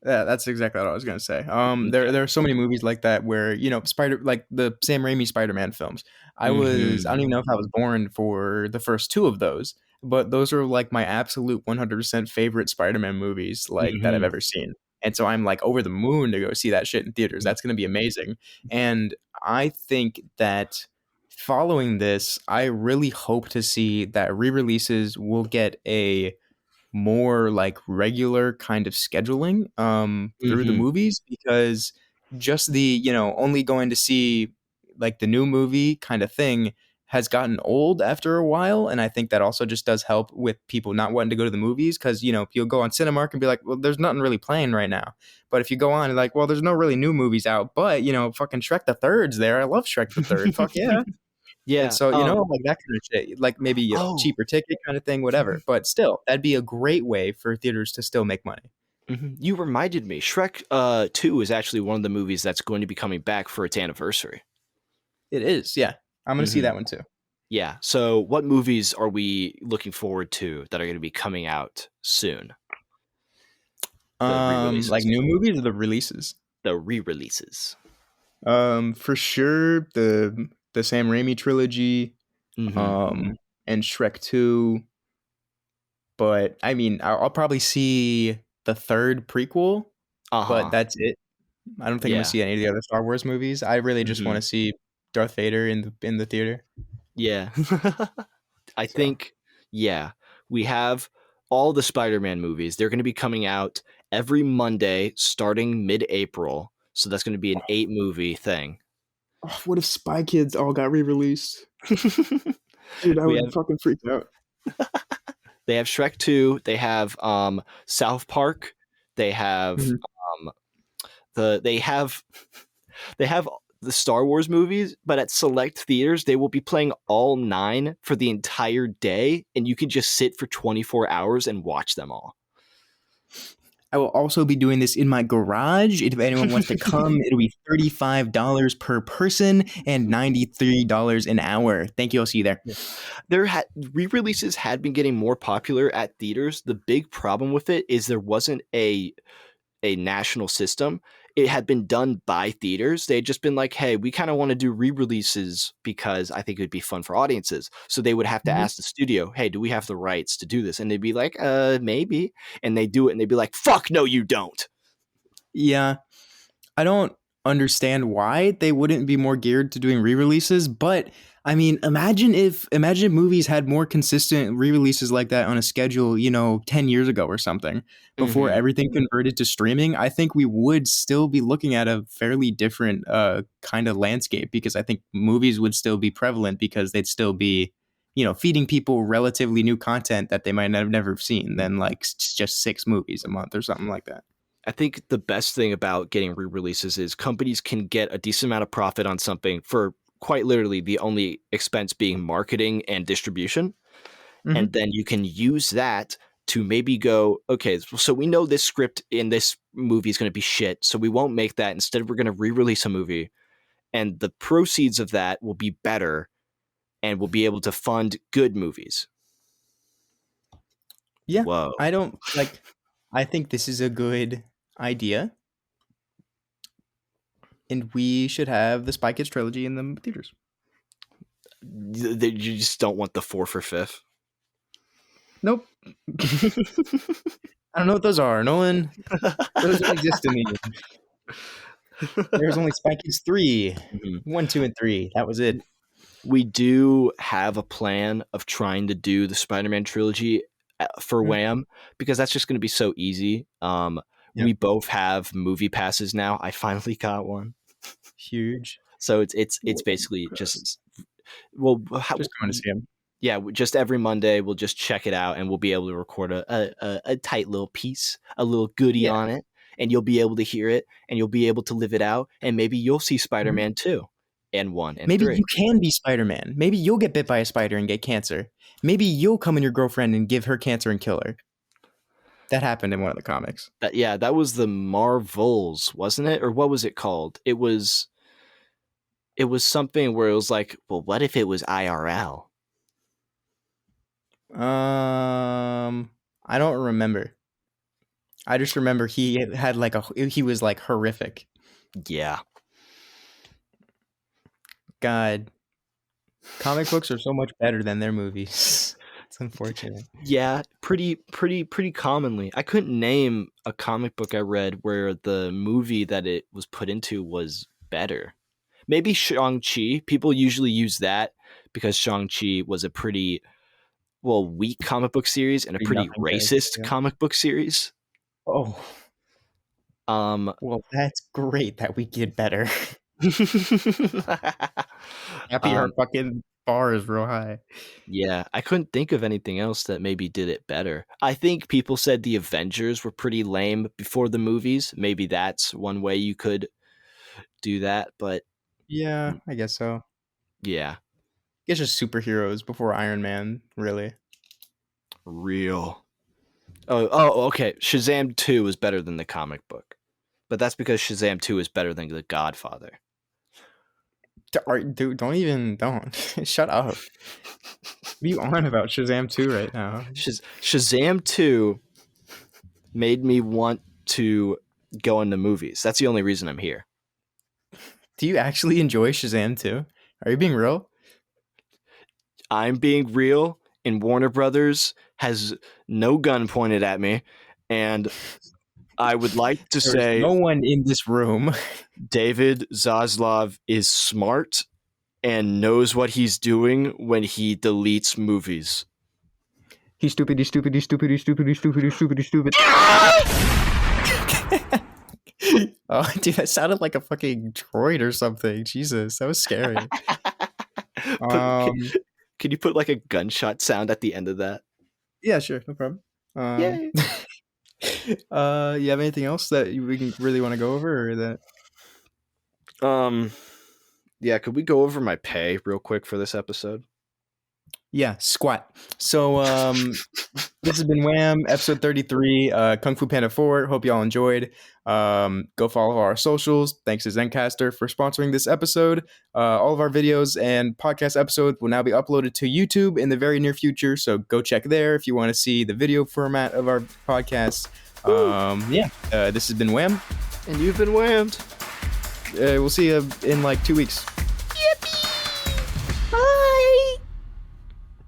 Yeah, that's exactly what I was gonna say. There are so many movies like that where like the Sam Raimi Spider-Man films. I don't even know if I was born for the first two of those, but those are like my absolute 100% favorite Spider-Man movies that I've ever seen. And so I'm like over the moon to go see that shit in theaters. That's gonna be amazing. And I think that following this, I really hope to see that re-releases will get a more like regular kind of scheduling through the movies, because just the only going to see like the new movie kind of thing has gotten old after a while. And I think that also just does help with people not wanting to go to the movies, because you'll go on Cinemark and be like, well, there's nothing really playing right now. But if you go on and like, well, there's no really new movies out, but fucking Shrek the Third's there. I love Shrek the Third. Fuck yeah. Yeah. And so, like that kind of shit, like maybe cheaper ticket kind of thing, whatever. But still, that'd be a great way for theaters to still make money. You reminded me, Shrek 2 is actually one of the movies that's going to be coming back for its anniversary. It is, yeah. I'm going to see that one too. Yeah. So what movies are we looking forward to that are going to be coming out soon? Like new movies or the releases? The re-releases. For sure, the Sam Raimi trilogy, and Shrek 2. But I mean, I'll probably see the third prequel, but that's it. I don't think I'm gonna see any of the other Star Wars movies. I really just want to see Darth Vader in the theater. Yeah. I think, we have all the Spider-Man movies. They're going to be coming out every Monday starting mid-April. So that's going to be an 8-movie thing. Oh, what if Spy Kids all got re-released? Dude, I would fucking freak out. They have Shrek 2. They have South Park. They have they have the Star Wars movies, but at select theaters, they will be playing all 9 for the entire day, and you can just sit for 24 hours and watch them all. I will also be doing this in my garage. If anyone wants to come, it'll be $35 per person and $93 an hour. Thank you. I'll see you there. Re-releases had been getting more popular at theaters. The big problem with it is there wasn't a national system. It had been done by theaters. They had just been like, hey, we kind of want to do re-releases because I think it would be fun for audiences. So they would have to ask the studio, hey, do we have the rights to do this? And they'd be like, maybe. And they do it and they'd be like, fuck, no, you don't. Yeah. I don't understand why they wouldn't be more geared to doing re-releases, but I mean, imagine if movies had more consistent re-releases like that on a schedule, 10 years ago or something, before everything converted to streaming. I think we would still be looking at a fairly different kind of landscape, because I think movies would still be prevalent, because they'd still be, feeding people relatively new content that they might have never seen than like just 6 movies a month or something like that. I think the best thing about getting re-releases is companies can get a decent amount of profit on something for quite literally the only expense being marketing and distribution. And then you can use that to maybe go, okay, so we know this script in this movie is going to be shit, so we won't make that. Instead, we're going to re-release a movie, and the proceeds of that will be better and we'll be able to fund good movies. Yeah. Whoa. I think this is a good idea. And we should have the Spy Kids trilogy in the theaters. You just don't want the 4 for $5. Nope. I don't know what those are, Nolan. Those don't exist in the. There's only Spy Kids 3. 1, 2, and 3. That was it. We do have a plan of trying to do the Spider-Man trilogy for WAM because that's just going to be so easy. We both have movie passes now. I finally got one. Huge. So it's basically just just going to see him. Yeah, just every Monday we'll just check it out and we'll be able to record a tight little piece, a little goodie on it, and you'll be able to hear it and you'll be able to live it out, and maybe you'll see Spider-Man 2 and 1 and maybe 3. You can be Spider-Man. Maybe you'll get bit by a spider and get cancer. Maybe you'll come in your girlfriend and give her cancer and kill her. That happened in one of the comics. That was the Marvels, wasn't it? Or what was it called? It was something where it was like, well, what if it was IRL? I don't remember. I just remember he had he was like horrific. Yeah. God. Comic books are so much better than their movies. It's unfortunate. Yeah, pretty commonly. I couldn't name a comic book I read where the movie that it was put into was better. Maybe Shang-Chi. People usually use that because Shang-Chi was a pretty weak comic book series and a pretty racist comic book series. Oh. Well, that's great that we did better. Happy our fucking bar is real high. Yeah, I couldn't think of anything else that maybe did it better. I think people said the Avengers were pretty lame before the movies. Maybe that's one way you could do that, but yeah, I guess so. Yeah. I guess just superheroes before Iron Man, really. Real. Oh, okay. Shazam 2 is better than the comic book. But that's because Shazam 2 is better than The Godfather. Dude, don't. Shut up. What are you on about Shazam 2 right now? Shazam 2 made me want to go into movies. That's the only reason I'm here. Do you actually enjoy Shazam 2? Are you being real? I'm being real, and Warner Brothers has no gun pointed at me, and I would like to say no one in this room. David Zaslav is smart and knows what he's doing when he deletes movies. He's stupid, he's stupid, he's stupid, he's stupid, he's stupid, he's stupid, he's stupid. Oh, dude, that sounded like a fucking droid or something. Jesus, that was scary. Can you put like a gunshot sound at the end of that? Yeah, sure, no problem. Yay. You have anything else that we really want to go over, or that? Yeah, could we go over my pay real quick for this episode? Yeah, squat. So this has been WAM, episode 33, Kung Fu Panda 4. Hope y'all enjoyed. Go follow our socials. Thanks to Zencastr for sponsoring this episode. All of our videos and podcast episodes will now be uploaded to YouTube in the very near future, so go check there if you want to see the video format of our podcast. This has been WAM. And you've been whammed. We'll see you in like 2 weeks.